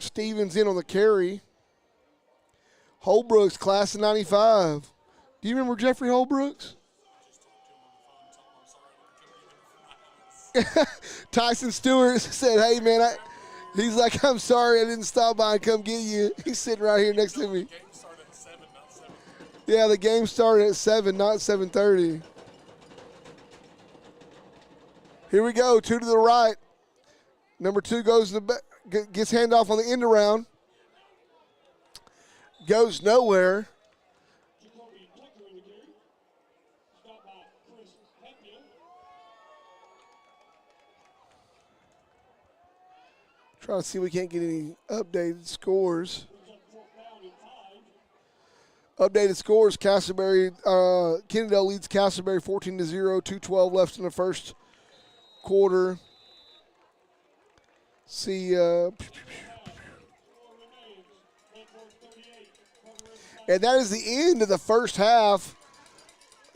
Stevens in on the carry. Holbrooks, class of 95. Do you remember Jeffrey Holbrooks? Tyson Stewart said, hey, man, he's like, I'm sorry I didn't stop by and come get you. He's sitting right here next to me. The game started at 7, not 7. Yeah, the game started at 7, not 7:30. Here we go, 2 to the right. Number 2 goes to the back, gets handoff on the end around. Goes nowhere. Trying to see if we can't get any updated scores. Updated scores, Castleberry, Kennedale leads Castleberry 14-0, 2:12 left in the first quarter. See, and that is the end of the first half.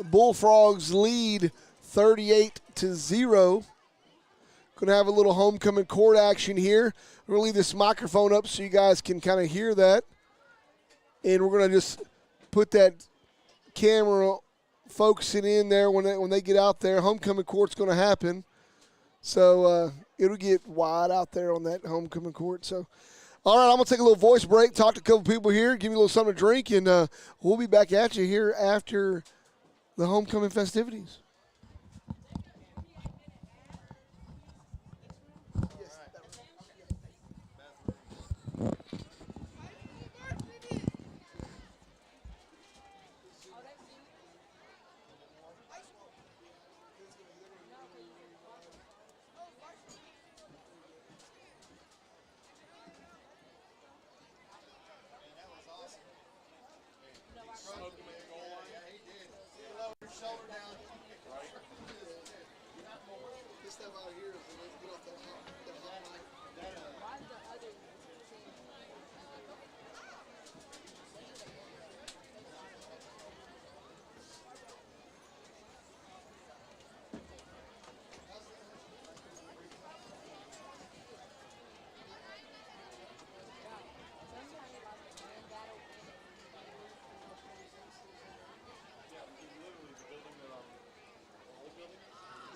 Bullfrogs lead 38-0. Going to have a little homecoming court action here. We're going to leave this microphone up so you guys can kind of hear that. And we're going to just put that camera focusing in there when they get out there. Homecoming court's going to happen. So it'll get wide out there on that homecoming court. So, all right, I'm going to take a little voice break, talk to a couple people here, give you a little something to drink, and we'll be back at you here after the homecoming festivities.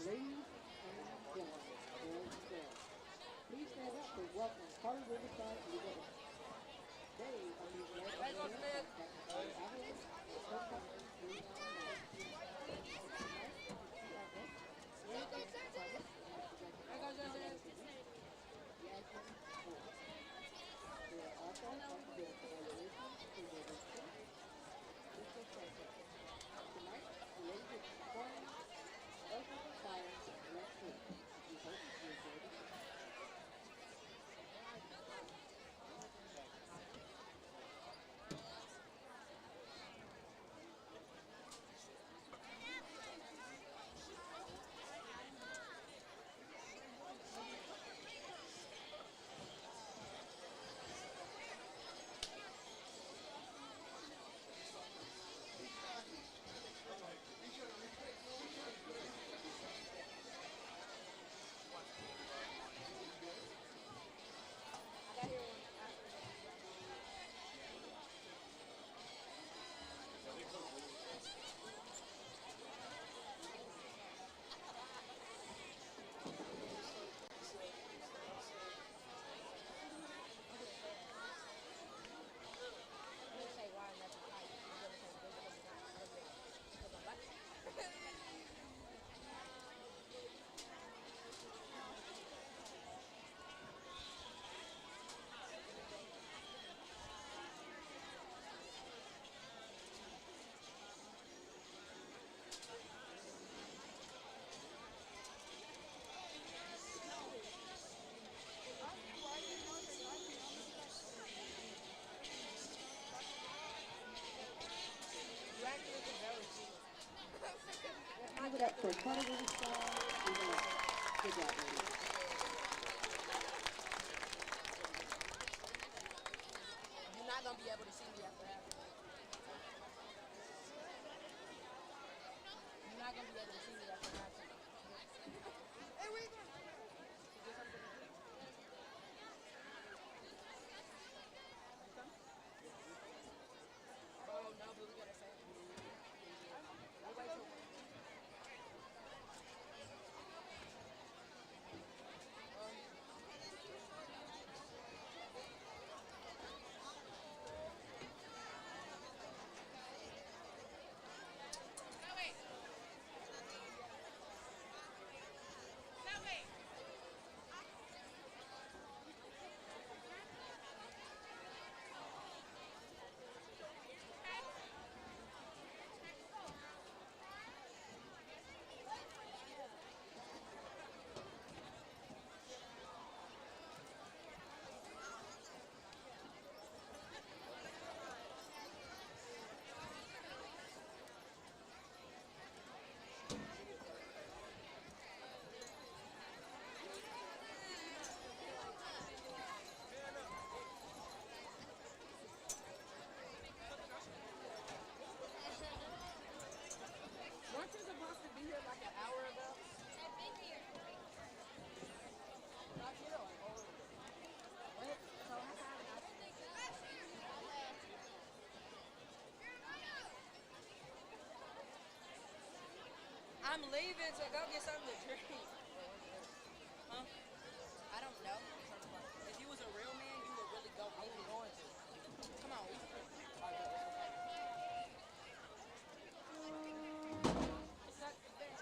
Ladies and gentlemen, boys and girls, please stand up for front of the star. Good job, ladies. You're not gonna be able to see me after that. You're not gonna be able to see me after that. Hey, where you going? Oh no, but we gotta say it. We'll wait till. Weren't you supposed to be here like an hour ago? I've been here. Not here, like, oh. What? So how come I'm leaving to go get something to drink. Huh? I don't know. If you was a real man, you would really go. I was going to. Come on. It's not there.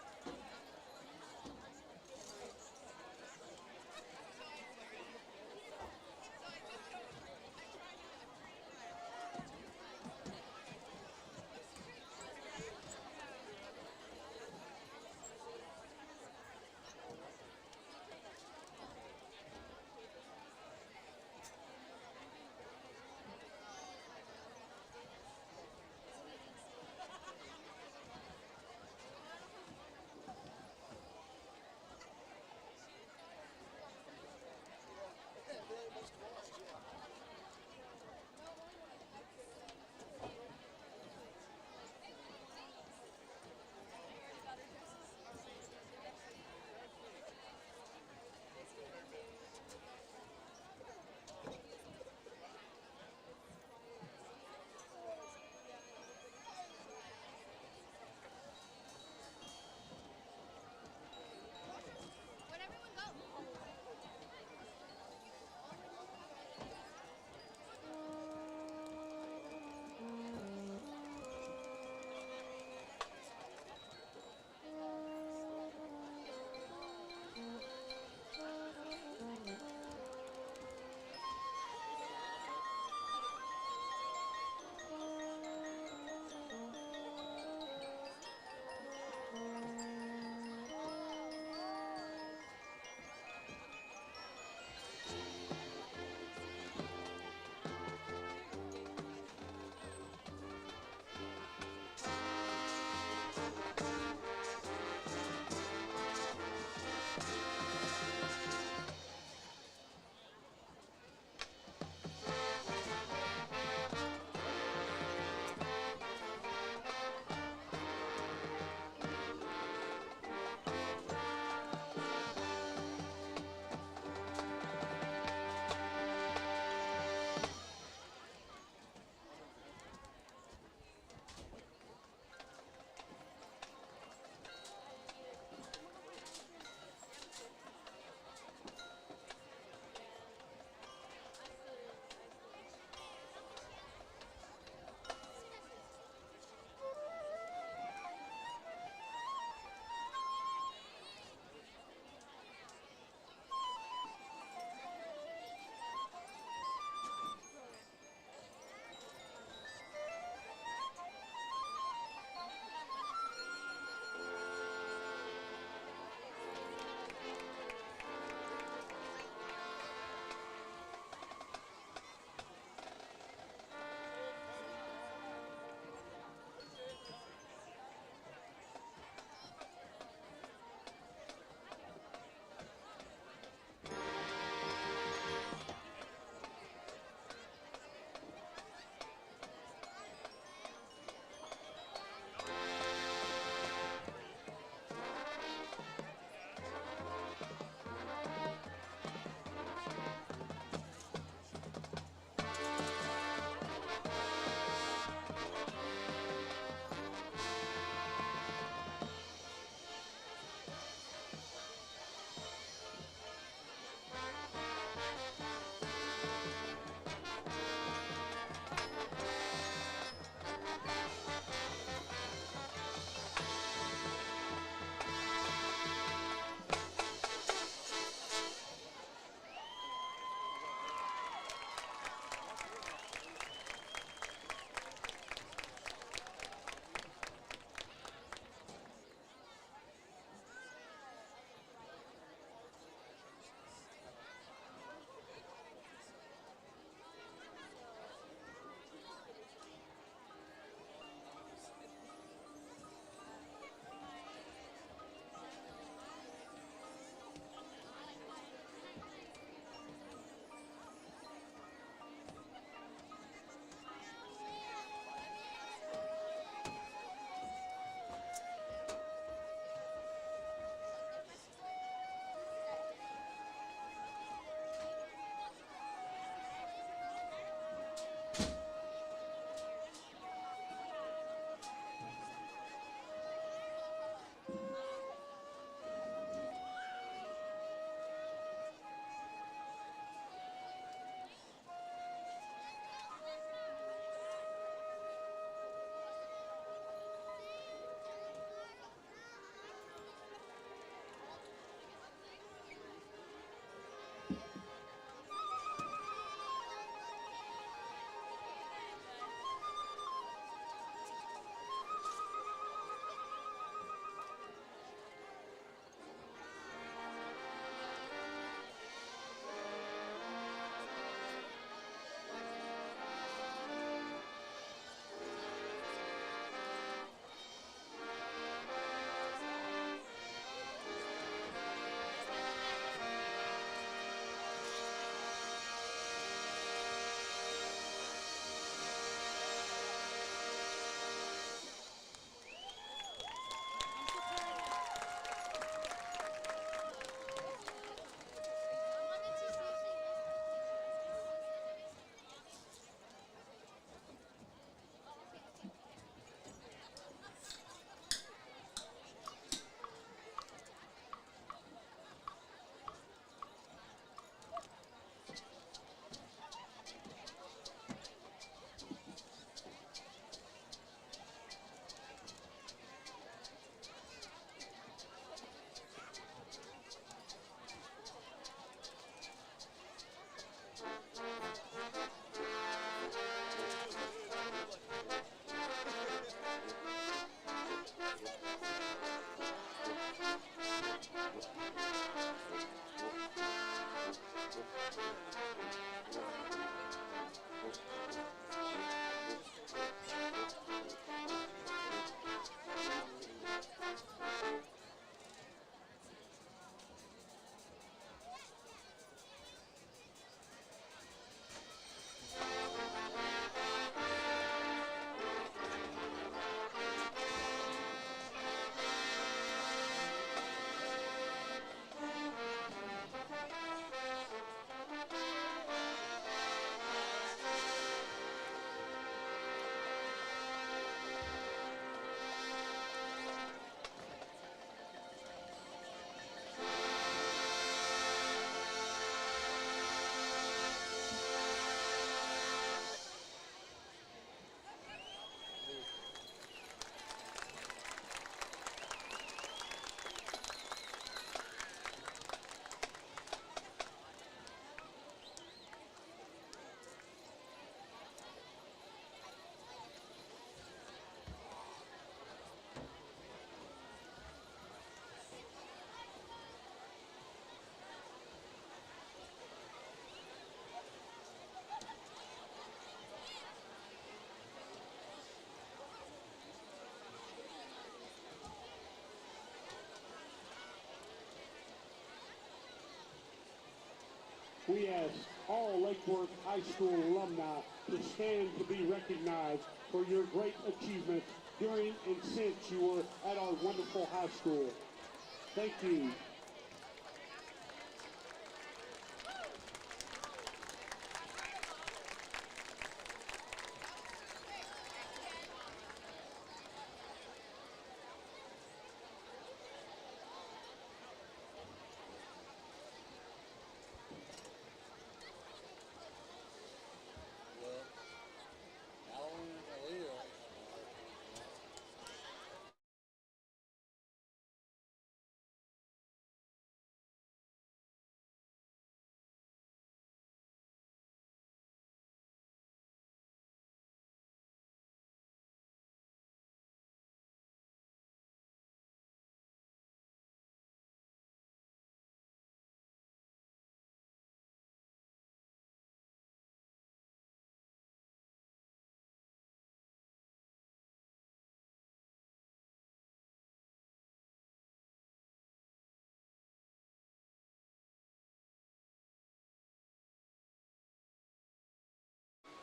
We ask all Lake Worth High School alumni to stand to be recognized for your great achievements during and since you were at our wonderful high school. Thank you.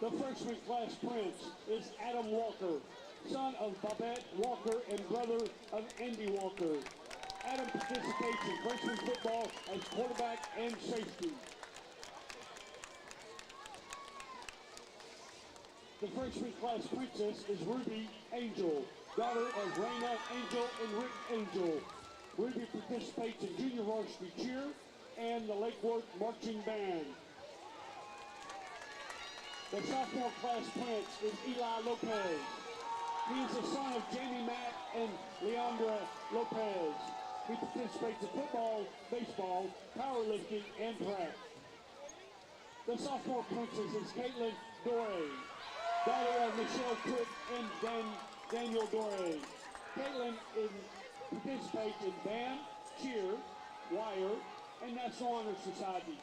The freshman class prince is Adam Walker, son of Babette Walker and brother of Andy Walker. Adam participates in freshman football as quarterback and safety. The freshman class princess is Ruby Angel, daughter of Raina Angel and Rick Angel. Ruby participates in junior varsity cheer and the Lake Worth marching band. The sophomore class prince is Eli Lopez. He is the son of Jamie Mack and Leandra Lopez. He participates in football, baseball, powerlifting, and track. The sophomore princess is Caitlin Dore, daughter of Michelle Cook and Daniel Dore. Caitlin participates in band, cheer, wire, and National Honor Society.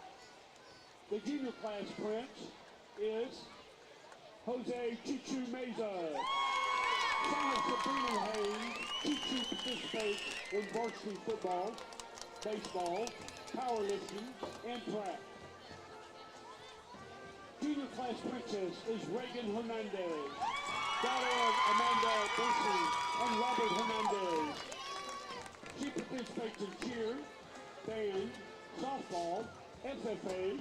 The junior class prince is Jose Chichu Meza. Son of Sabrina Hayes, Chichu participates in varsity football, baseball, powerlifting, and track. Junior class princess is Reagan Hernandez, daughter of Amanda Benson and Robert Hernandez. She participates in cheer, band, softball, FFA,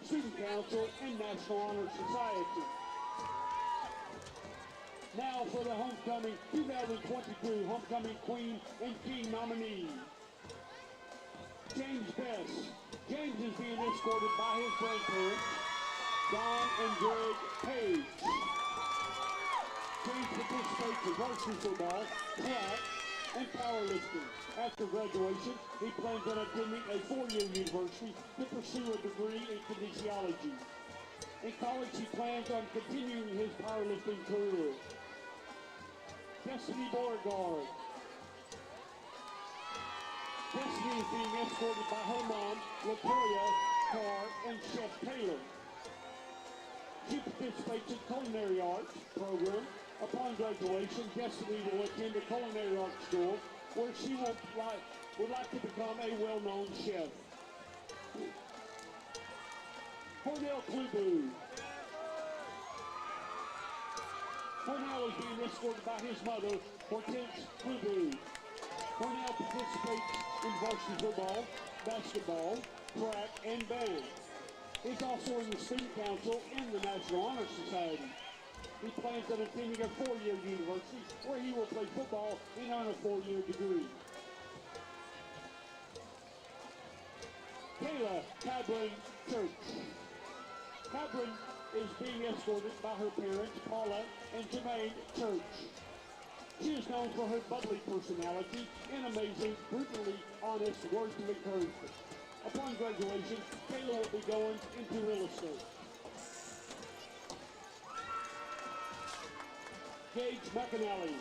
Student Council, and National Honor Society. Now for the homecoming 2022 homecoming queen and king nominee. James Bess. James is being escorted by his grandparents, Don and Greg Page. James participates in varsity football, track, and powerlifting. After graduation, he plans on attending a four-year university to pursue a degree in kinesiology. In college, he plans on continuing his powerlifting career. Destiny Beauregard. Destiny is being escorted by her mom, Latoya Carr, and Chef participates in culinary arts program. Upon graduation, Destiny will attend a culinary arts school where she would like to become a well-known chef. Cornell Klubu. Cornell is being escorted by his mother, Hortense Klubu. Cornell participates in varsity football, basketball, track, and band. He's also in the student council in the National Honor Society. He plans on attending a four-year university where he will play football and earn a four-year degree. Kayla Cabron Church. Cabron is being escorted by her parents, Paula and Jermaine Church. She is known for her bubbly personality and amazing, brutally honest words of encouragement. Upon graduation, Kayla will be going into real estate. Gage McAnally.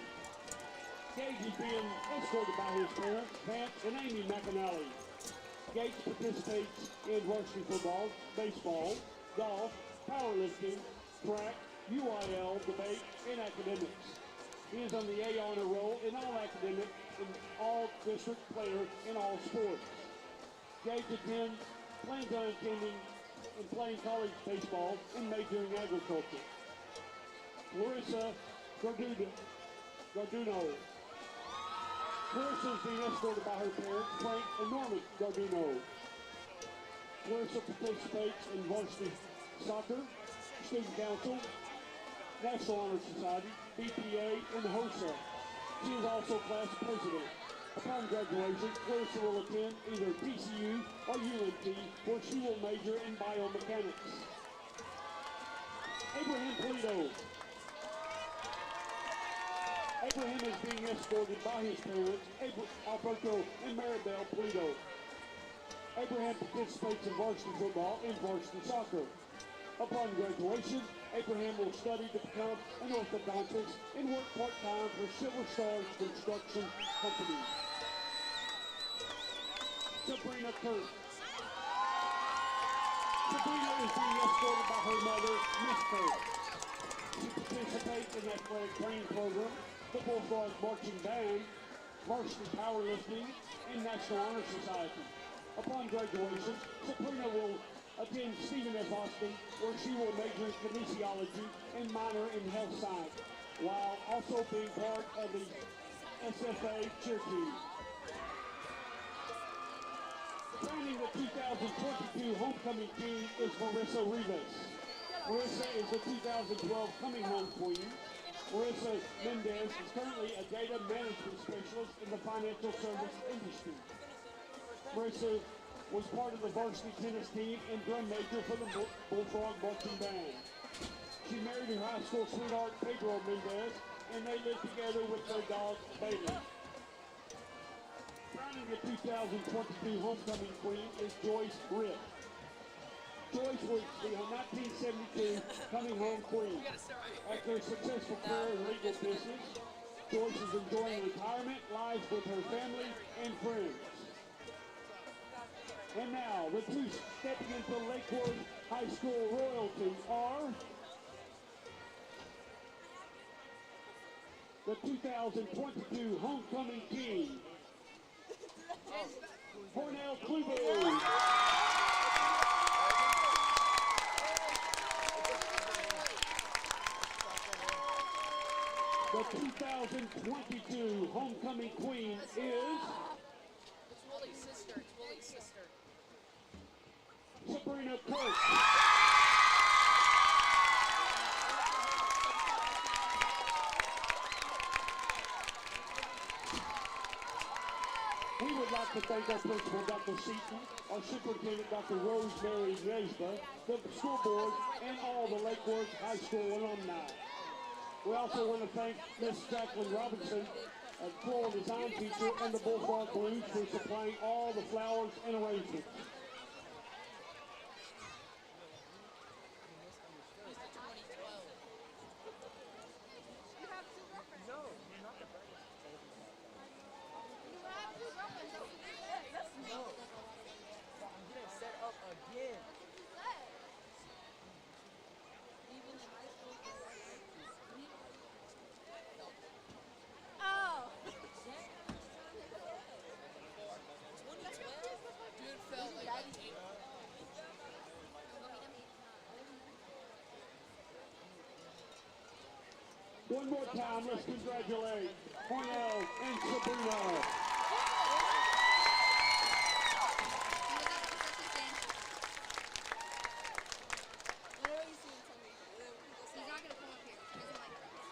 Gage is being escorted by his parents, Vance and Amy McAnally. Gage participates in varsity football, baseball, golf, powerlifting, track, UIL, debate, and academics. He is on the A honor roll in all academic, in all district player in all sports. Gage plans on attending and playing college baseball and majoring in agriculture. Larissa Garduno. Clarissa is being escorted by her parents, Frank and Norma Garduno. Clarissa participates in varsity soccer, student council, National Honor Society, BPA, and HOSA. She is also class president. Upon graduation, Clarissa will attend either TCU or UNT, where she will major in biomechanics. Abraham Polito. Abraham is being escorted by his parents, Alberto and Maribel Polito. Abraham participates in varsity football and varsity soccer. Upon graduation, Abraham will study to become an orthodontist and work part-time for Silver Stars Construction Company. Sabrina Kirk. Sabrina is being escorted by her mother, Miss Kirk. She participates in the athletic training program, the Bullfrog Marching Band, varsity powerlifting, and National Honor Society. Upon graduation, Sabrina will attend Stephen F. Austin, where she will major in kinesiology and minor in health science, while also being part of the SFA cheer team. Crowning the 2022 homecoming team is Marissa Rivas. Marissa is the 2012 Coming Home Queen. Marissa Mendez is currently a data management specialist in the financial service industry. Marissa was part of the varsity tennis team and drum major for the Bullfrog Marching Band. She married her high school sweetheart, Pedro Mendez, and they live together with their dog, Bailey. Crowning the 2022 homecoming queen is Joyce Ritt. Joyce was the 1972 Coming Home Queen. After a successful career in legal business, Joyce is enjoying retirement, lives with her family and friends. And now, the two stepping into Lakewood High School royalty are the 2022 Homecoming King, Cornell Klubu. The 2022 Homecoming Queen is It's Willie's sister. It's Willie's sister. Sabrina Kirk. We would like to thank our principal, Dr. Seaton, our superintendent, Dr. Rosemary Nesba, the school board, and all the Lakewood High School alumni. We also want to thank Miss Jacqueline Robinson, a floral design teacher, and the Bullfrog Blues for supplying all the flowers and arrangements. Even One more time, let's congratulate Cornell and Sabrina. Whenever you see him, tell me. He's not gonna come up here. He doesn't like crowds.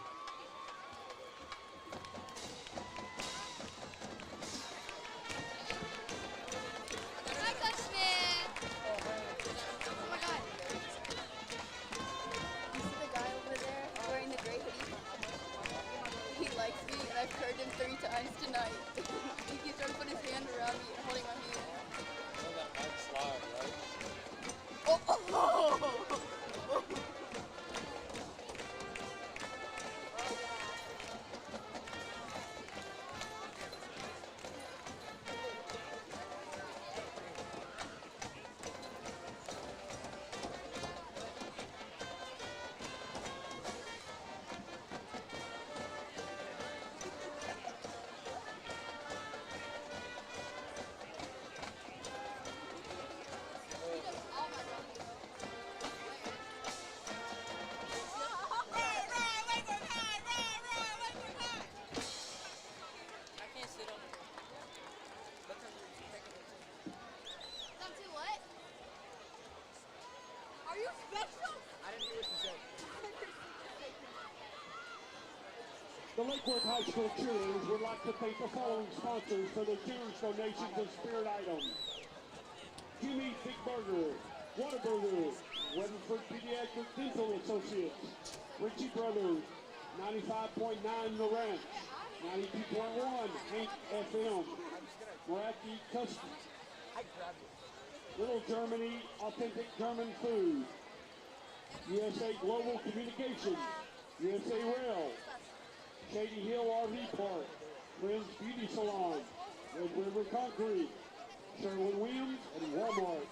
Hi, Coach Smith. Oh my God. You see the guy over there wearing the gray hoodie? He likes me, and I've heard him 3 times tonight. He keeps trying to put his hand around me and holding my hand. Oh! I can't sit on it. Come to what? Are you special? I didn't hear what you said. The Lakewood High School cheerleaders would like to thank the following sponsors for their generous donations of spirit items. Jimmy Big Burger, Whataburger, Weatherford Pediatric Dental Associates, Ritchie Brothers, 95.9 The Ranch, 92.1 Hank FM, Meraki Customs, Little Germany Authentic German Food, USA Global Communications, USA Rail, Shady Hill RV Park, Friends Beauty Salon, Red River Concrete, Sherwin-Williams, and Walmart.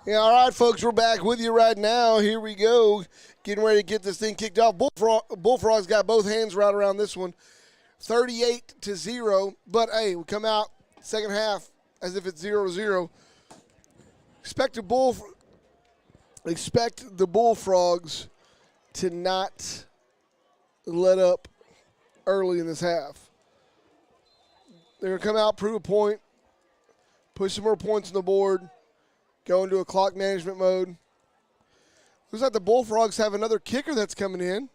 Yeah, all right, folks, we're back with you right now. Here we go. Getting ready to get this thing kicked off. Bullfrogs got both hands right around this one. 38-0. But, hey, we come out second half as if it's 0-0. Expect the Bullfrogs to not let up early in this half. They're going to come out, prove a point, push some more points on the board, go into a clock management mode. Looks like the Bullfrogs have another kicker that's coming in.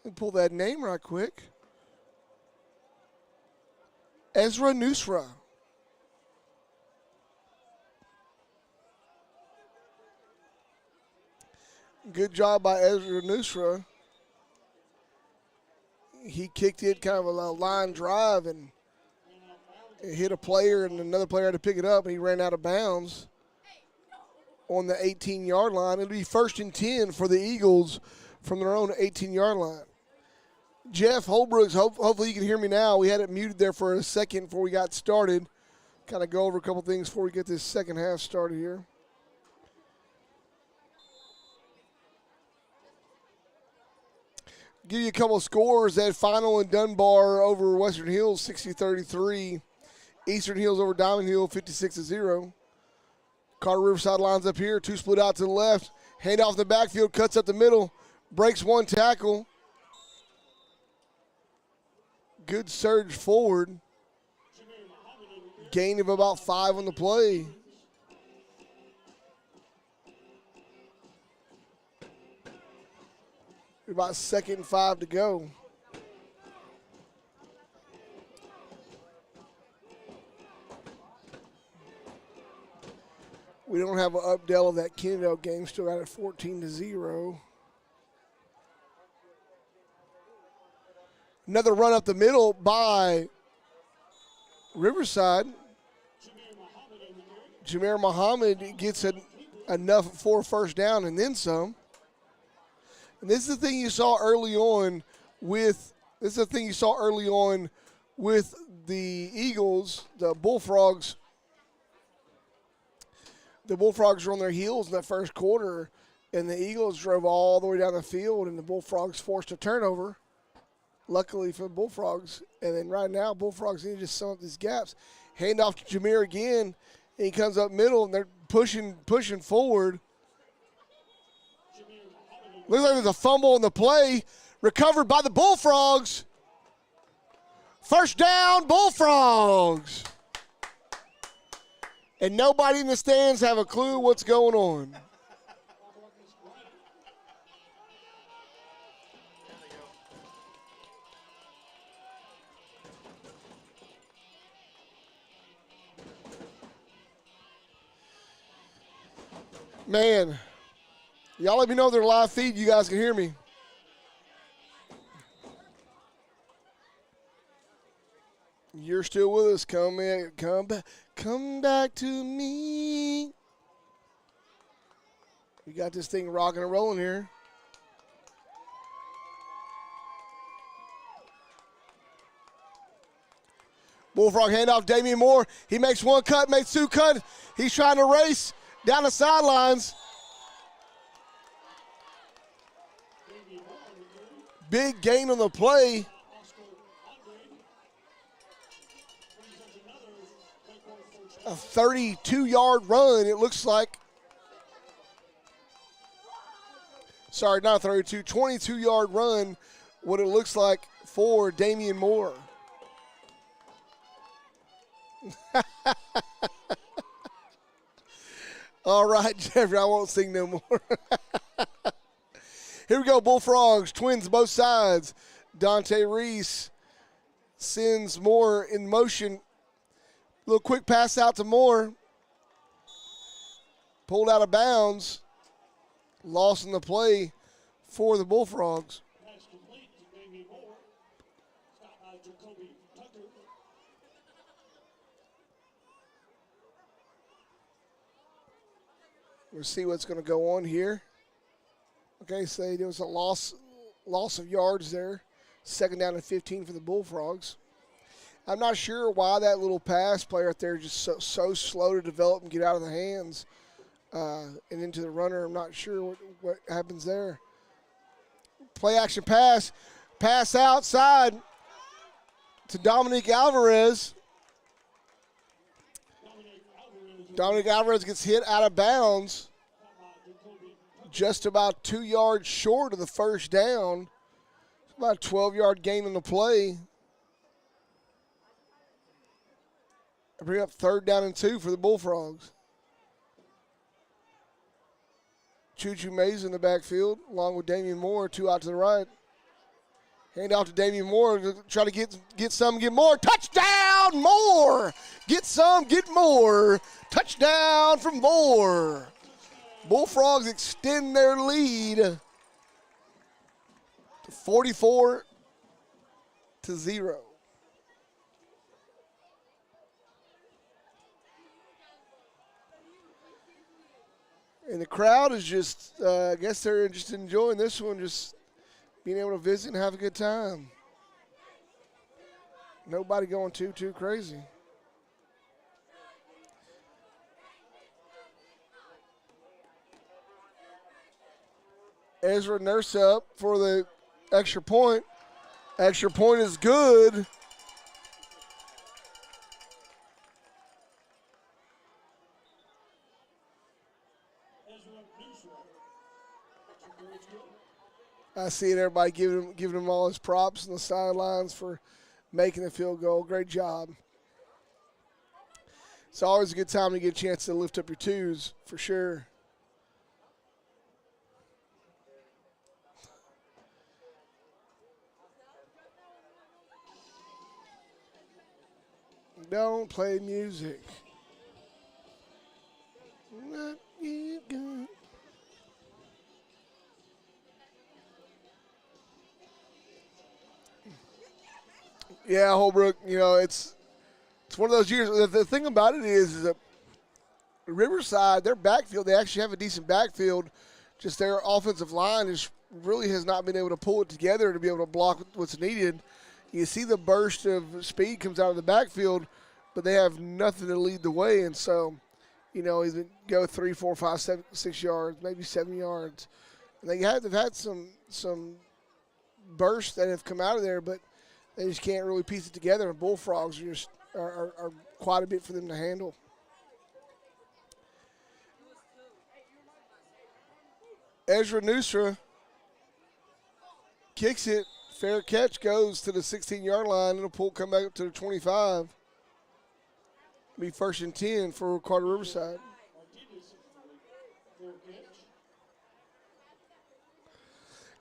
Let me pull that name right quick. Ezra Nusra. Good job by Ezra Nusra. He kicked it kind of a line drive and it hit a player, and another player had to pick it up, and he ran out of bounds on the 18-yard line. It'll be 1st and 10 for the Eagles from their own 18-yard line. Jeff Holbrooks, hopefully you can hear me now. We had it muted there for a second before we got started. Kind of go over a couple things before we get this second half started here. Give you a couple of scores. That final in Dunbar over Western Hills, 60-33. Eastern Hills over Diamond Hill, 56-0. Carter Riverside lines up here. 2 split out to the left. Hand off the backfield, cuts up the middle. Breaks 1 tackle. Good surge forward. Gain of about 5 on the play. About 2nd and 5 to go. We don't have an update of that Kennedale game. Still got it 14-0. Another run up the middle by Riverside. Jameer Muhammad gets enough for a 1st down and then some. And this is the thing you saw early on with the Eagles, the Bullfrogs. The Bullfrogs were on their heels in that first quarter, and the Eagles drove all the way down the field, and the Bullfrogs forced a turnover, luckily for the Bullfrogs. And then right now, Bullfrogs need to just sum up these gaps. Hand off to Jameer again, and he comes up middle, and they're pushing forward. Looks like there's a fumble in the play, recovered by the Bullfrogs. 1st down, Bullfrogs. And nobody in the stands have a clue what's going on. Man, y'all let me know their live feed. You guys can hear me. You're still with us. Come back to me. We got this thing rocking and rolling here. Bullfrog handoff, Damian Moore. He makes 1 cut, makes 2 cut. He's trying to race down the sidelines. Big gain on the play. A 32-yard run, it looks like. Sorry, not 32, 22-yard run, what it looks like for Damian Moore. All right, Jeffrey, I won't sing no more. Here we go, Bullfrogs, twins both sides. Dante Reese sends Moore in motion. Little quick pass out to Moore. Pulled out of bounds. Loss in the play for the Bullfrogs. Pass complete to Damian Moore. Stop by Jacoby Tucker. We'll see what's going to go on here. Okay, so there was a loss of yards there. 2nd down and 15 for the Bullfrogs. I'm not sure why that little pass play right there is just so slow to develop and get out of the hands and into the runner. I'm not sure what happens there. Play action pass. Pass outside to Dominic Alvarez. Dominic Alvarez gets hit out of bounds. Just about 2 yards short of the first down. It's about a 12-yard gain on the play. I bring up 3rd down and 2 for the Bullfrogs. Choo-Choo Mays in the backfield, along with Damian Moore, 2 out to the right. Hand off to Damian Moore to try to get some, get more. Touchdown, Moore! Get some, get more. Touchdown from Moore. Bullfrogs extend their lead to 44-0. And the crowd is just, I guess they're just enjoying this one, just being able to visit and have a good time. Nobody going too crazy. Ezra Nurse up for the extra point. Extra point is good. I see it, everybody giving him all his props on the sidelines for making the field goal. Great job. It's always a good time to get a chance to lift up your twos, for sure. Don't play music. Not you good. Yeah, Holbrook, it's one of those years. The thing about it is that Riverside, their backfield, they actually have a decent backfield. Just their offensive line really has not been able to pull it together to be able to block what's needed. You see the burst of speed comes out of the backfield, but they have nothing to lead the way. And so, either go 3, 4, 5, 7, 6 yards, maybe 7 yards. And they've had some bursts that have come out of there, but they just can't really piece it together. And Bullfrogs are quite a bit for them to handle. Ezra Nusra kicks it. Fair catch, goes to the 16-yard line. It'll come back up to the 25. Be 1st and 10 for Carter Riverside.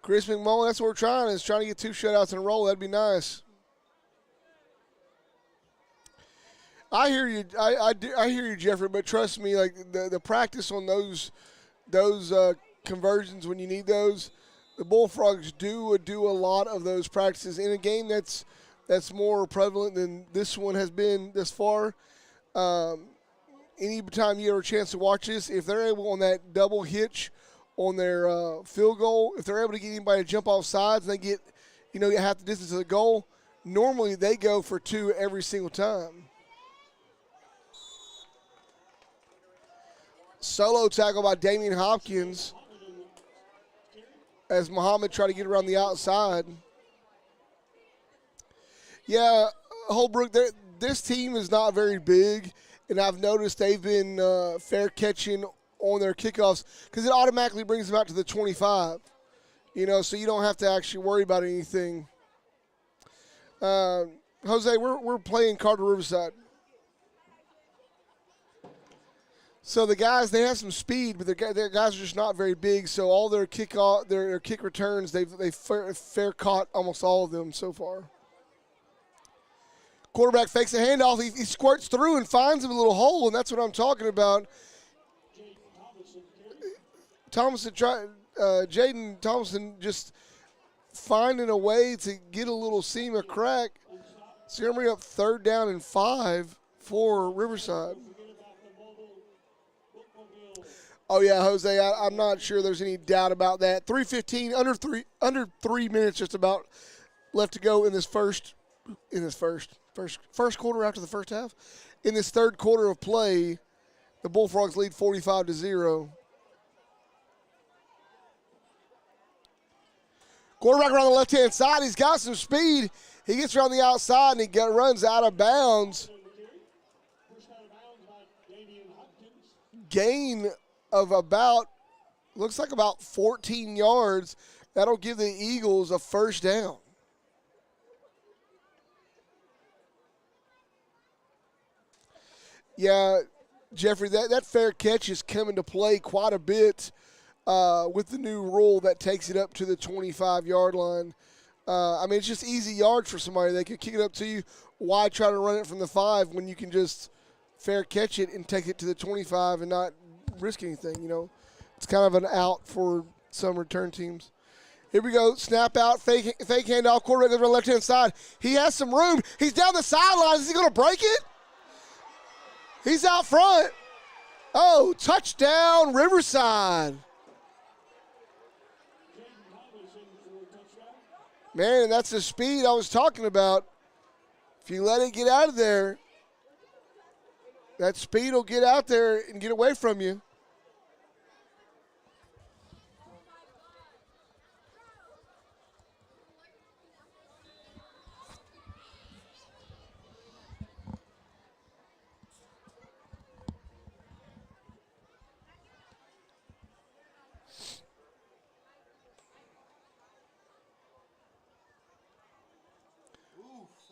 Chris McMullen, that's what we're trying to get 2 shutouts in a row. That'd be nice. I hear you. I hear you, Jeffrey. But trust me, like the practice on those conversions when you need those, the Bullfrogs do a lot of those practices in a game that's more prevalent than this one has been thus far. Any time you have a chance to watch this, if they're able on that double hitch on their field goal, if they're able to get anybody to jump off sides and they get half the distance to the goal, normally they go for 2 every single time. Solo tackle by Damian Hopkins as Muhammad tried to get around the outside. Yeah, Holbrook, this team is not very big, and I've noticed they've been fair catching on their kickoffs because it automatically brings them out to the 25, so you don't have to actually worry about anything. Jose, we're playing Carter Riverside. So the guys, they have some speed, but their guys are just not very big. So all their kick returns, they've fair caught almost all of them so far. Quarterback fakes a handoff. He squirts through and finds him a little hole, and that's what I'm talking about. Jaden Thompson just finding a way to get a little seam of crack. So you're going to bring up 3rd down and 5 for Riverside. Oh, yeah, Jose, I'm not sure there's any doubt about that. 3:15, under 3 minutes just about left to go in this first in this first quarter after the first half. In this third quarter of play, the Bullfrogs lead 45-0. Quarterback around the left-hand side. He's got some speed. He gets around the outside and he runs out of bounds. Gain of looks like about 14 yards. That'll give the Eagles a first down. Yeah, Jeffrey, that fair catch is coming to play quite a bit with the new rule that takes it up to the 25-yard line. I mean, it's just easy yards for somebody. They could kick it up to you. Why try to run it from the 5 when you can just fair catch it and take it to the 25 and not risk anything, you know? It's kind of an out for some return teams. Here we go. Snap out, fake handoff. Quarterback goes to the left-hand side. He has some room. He's down the sideline. Is he going to break it? He's out front. Oh, touchdown, Riverside. Man, that's the speed I was talking about. If you let it get out of there, that speed will get out there and get away from you.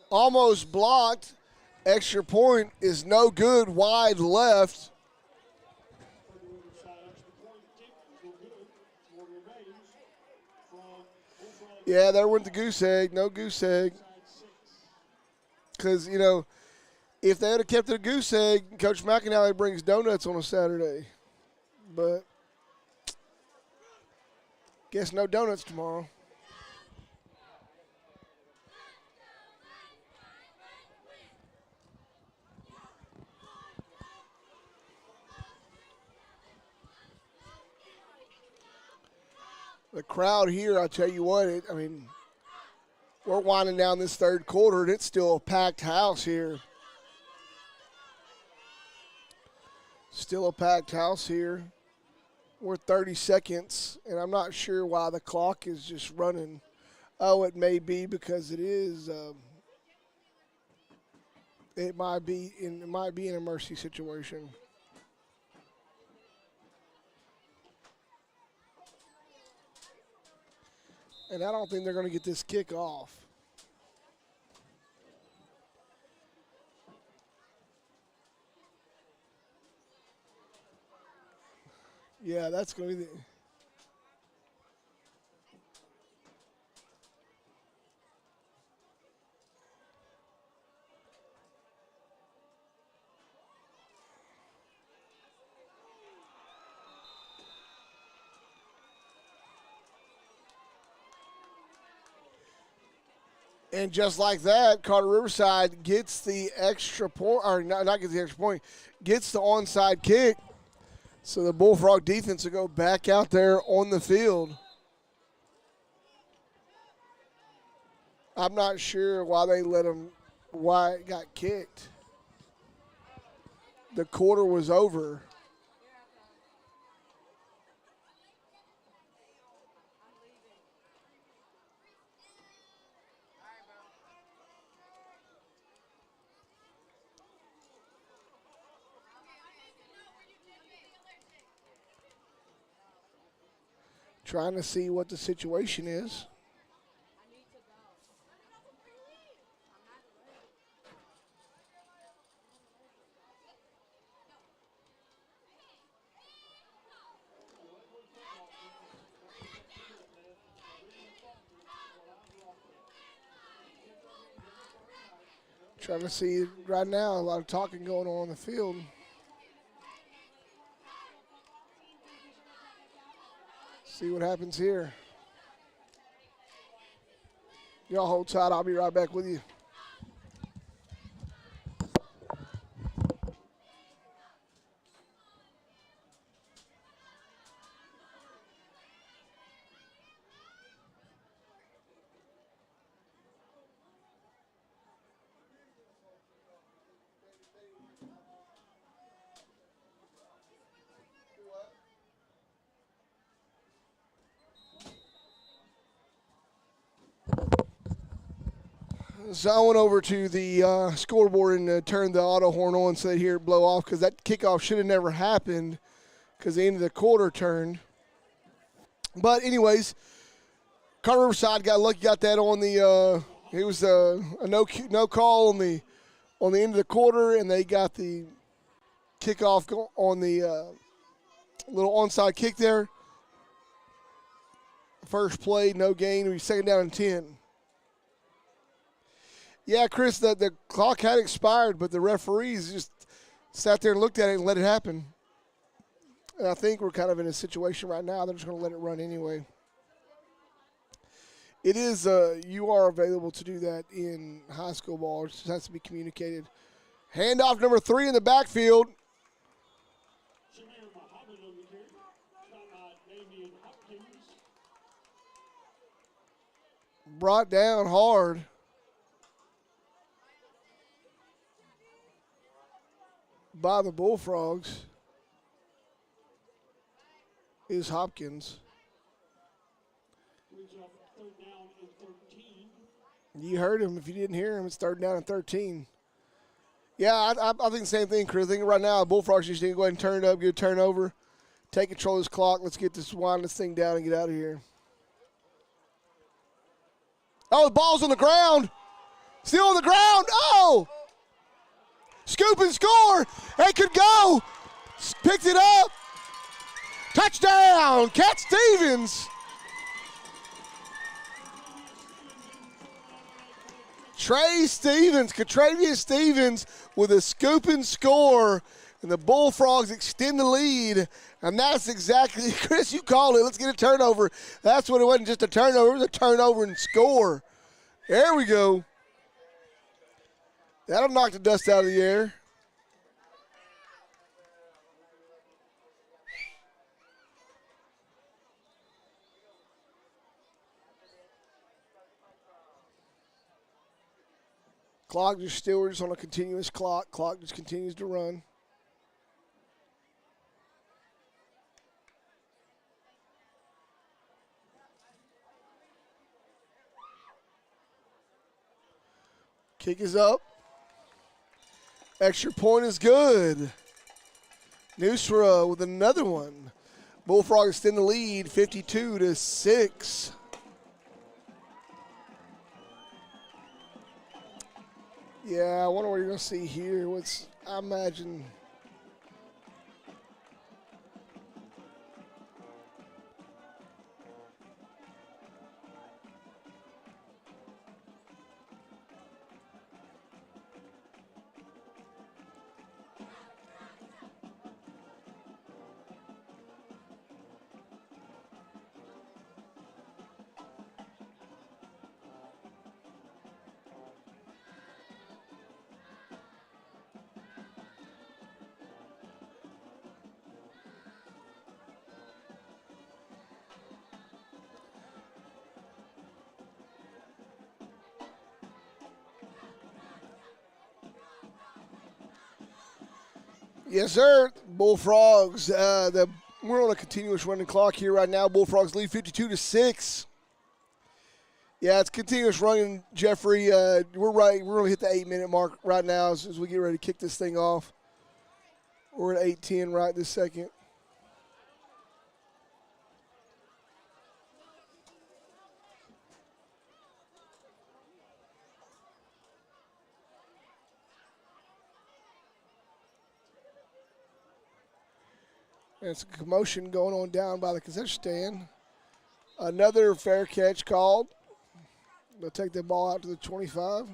Almost blocked. Extra point is no good. Wide left. Yeah, there went the goose egg. No goose egg. Because, you know, if they had kept it a goose egg, Coach McAnally brings donuts on a Saturday. But guess no donuts tomorrow. The crowd here, I tell you what, we're winding down this third quarter, and it's still a packed house here. Still a packed house here. We're 30 seconds, and I'm not sure why the clock is just running. Oh, it may be because it is. It might be in a mercy situation. And I don't think they're going to get this kick off. Yeah, that's going to be the... And just like that, Carter Riverside gets the extra point, or not gets the extra point, gets the onside kick. So the Bullfrog defense will go back out there on the field. I'm not sure why why it got kicked. The quarter was over. Trying to see what the situation is. Trying to see right now, a lot of talking going on the field. See what happens here. Y'all hold tight. I'll be right back with you. So I went over to the scoreboard and turned the auto horn on so they hear it blow off because that kickoff should have never happened because the end of the quarter turned. But anyways, Carter Riverside got lucky, got that on the it was a no call on the end of the quarter, and they got the kickoff on the little onside kick there. First play, no gain. It'll be second down and 10. Yeah, Chris, the clock had expired, but the referees just sat there and looked at it and let it happen. And I think we're kind of in a situation right now. They're just going to let it run anyway. It is, you are available to do that in high school ball. It just has to be communicated. Handoff number 3 in the backfield. Shamir Muhammad on the carry. Shot by Damian Hopkins. Brought down hard. By the Bullfrogs is Hopkins. Brings up third down and 13. You heard him. If you didn't hear him, it's third down and 13. Yeah, I think the same thing, Chris. I think right now, the Bullfrogs just need to go ahead and turn it up, get a turnover, take control of this clock. Let's get this, wind this thing down and get out of here. Oh, the ball's on the ground. Still on the ground. Oh! Scoop and score. They could go. Picked it up. Touchdown. Cat Stevens. Katravius Stevens with a scoop and score. And the Bullfrogs extend the lead. And that's exactly, Chris, you called it. Let's get a turnover. That's what it wasn't just a turnover. It was a turnover and score. There we go. That'll knock the dust out of the air. Clock just still, we're just on a continuous clock. Clock just continues to run. Kick is up. Extra point is good. Nusra with another one. Bullfrogs extend the lead, 52-6. Yeah, I wonder what you're going to see here. I imagine. Yes, sir. Bullfrogs. We're on a continuous running clock here right now. Bullfrogs lead 52-6. Yeah, it's continuous running, Jeffrey. We're right. We're going to hit the 8-minute mark right now as we get ready to kick this thing off. We're at 8:10 right this second. There's a commotion going on down by the concession stand. Another fair catch called. They'll take the ball out to the 25.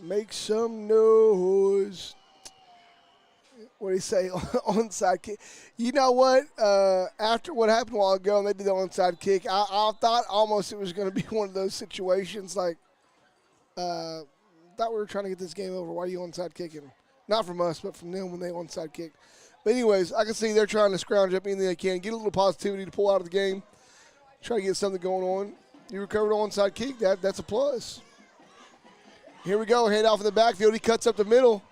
Make some noise. What do you say? Onside kick. You know what? After what happened a while ago and they did the onside kick, I thought almost it was going to be one of those situations like, thought we were trying to get this game over. Why are you onside kicking? Not from us, but from them when they onside kick. But anyways, I can see they're trying to scrounge up anything they can, get a little positivity to pull out of the game, try to get something going on. You recovered onside kick. That's a plus. Here we go. Hand off in the backfield. He cuts up the middle.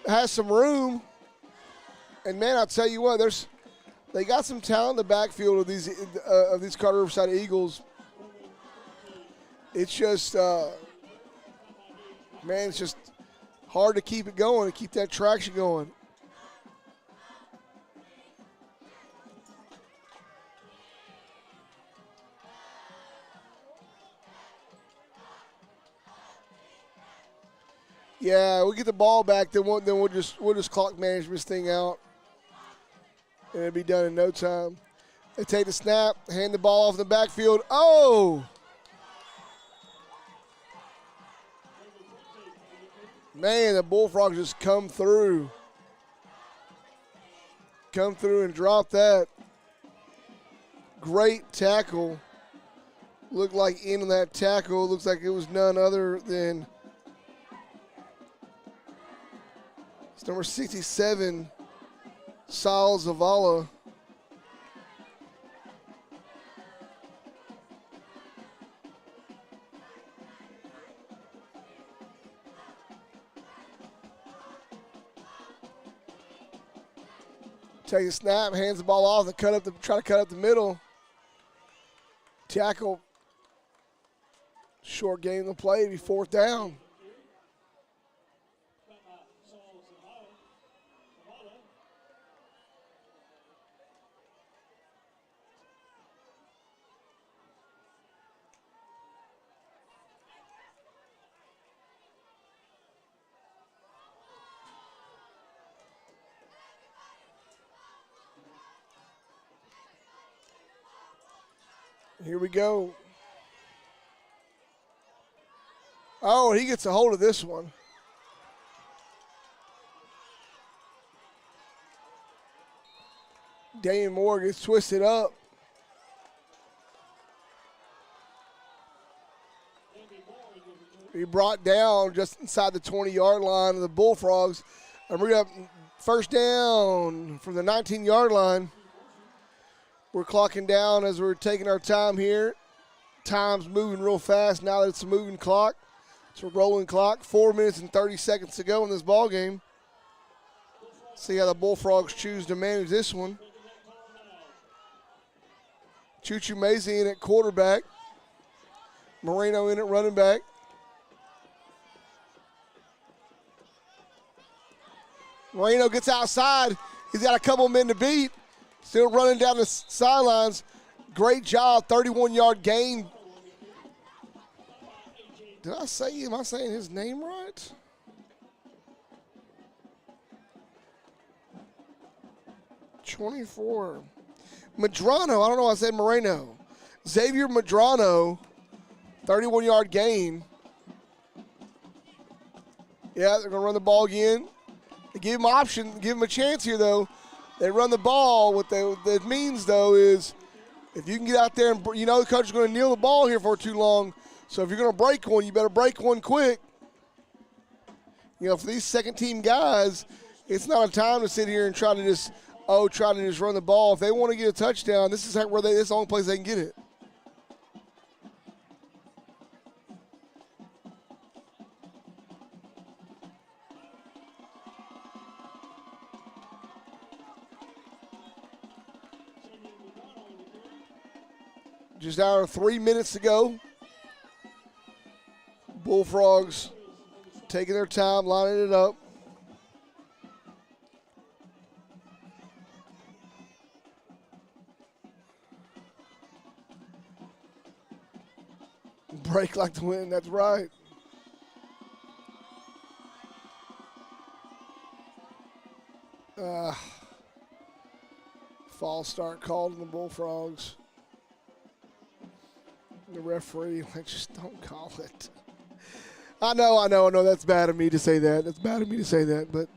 Has some room. And, man, I'll tell you what, they got some talent in the backfield of these Carter Riverside Eagles. It's just, man, it's just hard to keep it going, to keep that traction going. Yeah, we get the ball back, then we'll just clock manage this thing out, and it'll be done in no time. They take the snap, hand the ball off in the backfield. Oh! Man, the Bullfrogs just come through. Come through and drop that. Great tackle. Looked like in on that tackle. Looks like it was none other than it's number 67, Sal Zavala. Take a snap, hands the ball off, and try to cut up the middle. Tackle. Short game to play, be fourth down. Here we go. Oh, he gets a hold of this one. Damian Moore gets twisted up. He brought down just inside the 20-yard line of the Bullfrogs. And we're up first down from the 19-yard line. We're clocking down as we're taking our time here. Time's moving real fast now that it's a moving clock. It's a rolling clock. 4 minutes and 30 seconds to go in this ball game. See how the Bullfrogs choose to manage this one. Choo-Choo Mazie in at quarterback. Moreno in at running back. Moreno gets outside. He's got a couple men to beat. Still running down the sidelines. Great job, 31-yard gain. Am I saying his name right? (24) Madrano, I don't know why I said Moreno. Xavier Madrano, 31-yard gain. Yeah, they're going to run the ball again. They give him an option, give him a chance here, though. They run the ball. What that means, though, is if you can get out there and, the coach is going to kneel the ball here for too long. So if you're going to break one, you better break one quick. For these second-team guys, it's not a time to sit here and try to just run the ball. If they want to get a touchdown, this is this is the only place they can get it. Just out of 3 minutes to go. Bullfrogs taking their time, lining it up. Break like the wind, that's right. False start called on the Bullfrogs. The referee, just don't call it. I know. That's bad of me to say that. But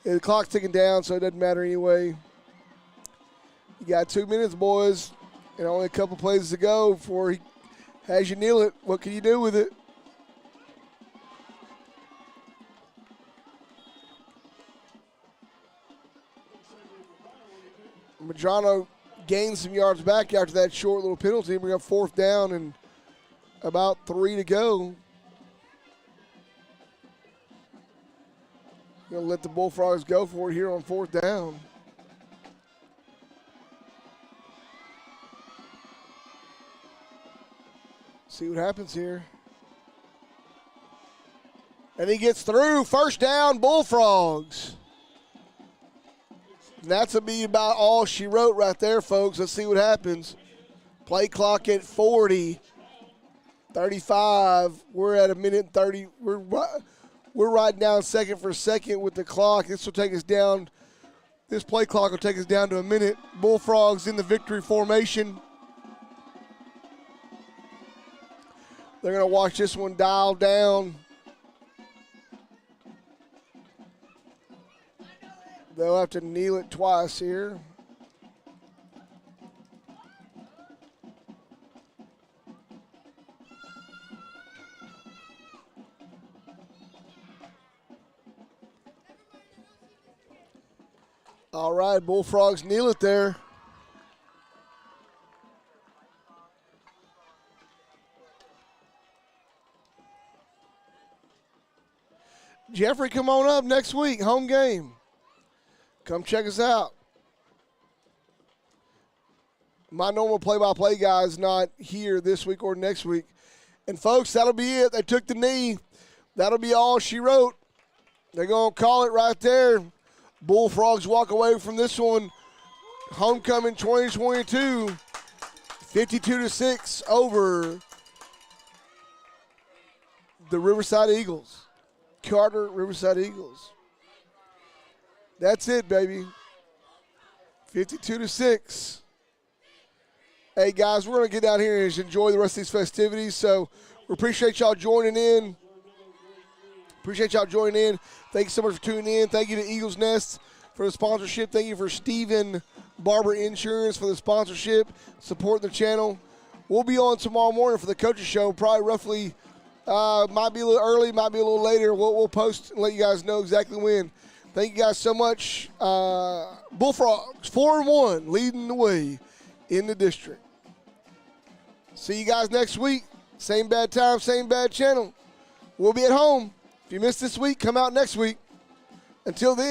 the clock's ticking down, so it doesn't matter anyway. You got 2 minutes, boys, and only a couple plays to go before he has you kneel it. What can you do with it? Madrano gains some yards back after that short little penalty. We got fourth down and about 3 to go. Going to let the Bullfrogs go for it here on 4th down. See what happens here. And he gets through. First down, Bullfrogs. And that's going to be about all she wrote right there, folks. Let's see what happens. Play clock at 40. 35. We're at a minute 30. We're right down second for second with the clock. This will take us down. This play clock will take us down to a minute. Bullfrogs in the victory formation. They're going to watch this one dial down. They'll have to kneel it twice here. All right, Bullfrogs kneel it there. Jeffrey, come on up next week, home game. Come check us out. My normal play-by-play guy is not here this week or next week. And, folks, that'll be it. They took the knee. That'll be all she wrote. They're going to call it right there. Bullfrogs walk away from this one. Homecoming 2022, 52-6 over the Riverside Eagles. Carter Riverside Eagles. That's it, baby. 52-6. Hey, guys, we're going to get down here and enjoy the rest of these festivities. So we appreciate y'all joining in. Appreciate y'all joining in. Thank you so much for tuning in. Thank you to Eagles Nest for the sponsorship. Thank you for Stephen Barber Insurance for the sponsorship, supporting the channel. We'll be on tomorrow morning for the coaches show, probably roughly, might be a little early, might be a little later. We'll post and let you guys know exactly when. Thank you guys so much. Bullfrogs, 4-1, leading the way in the district. See you guys next week. Same bad time, same bad channel. We'll be at home. If you missed this week, come out next week. Until then.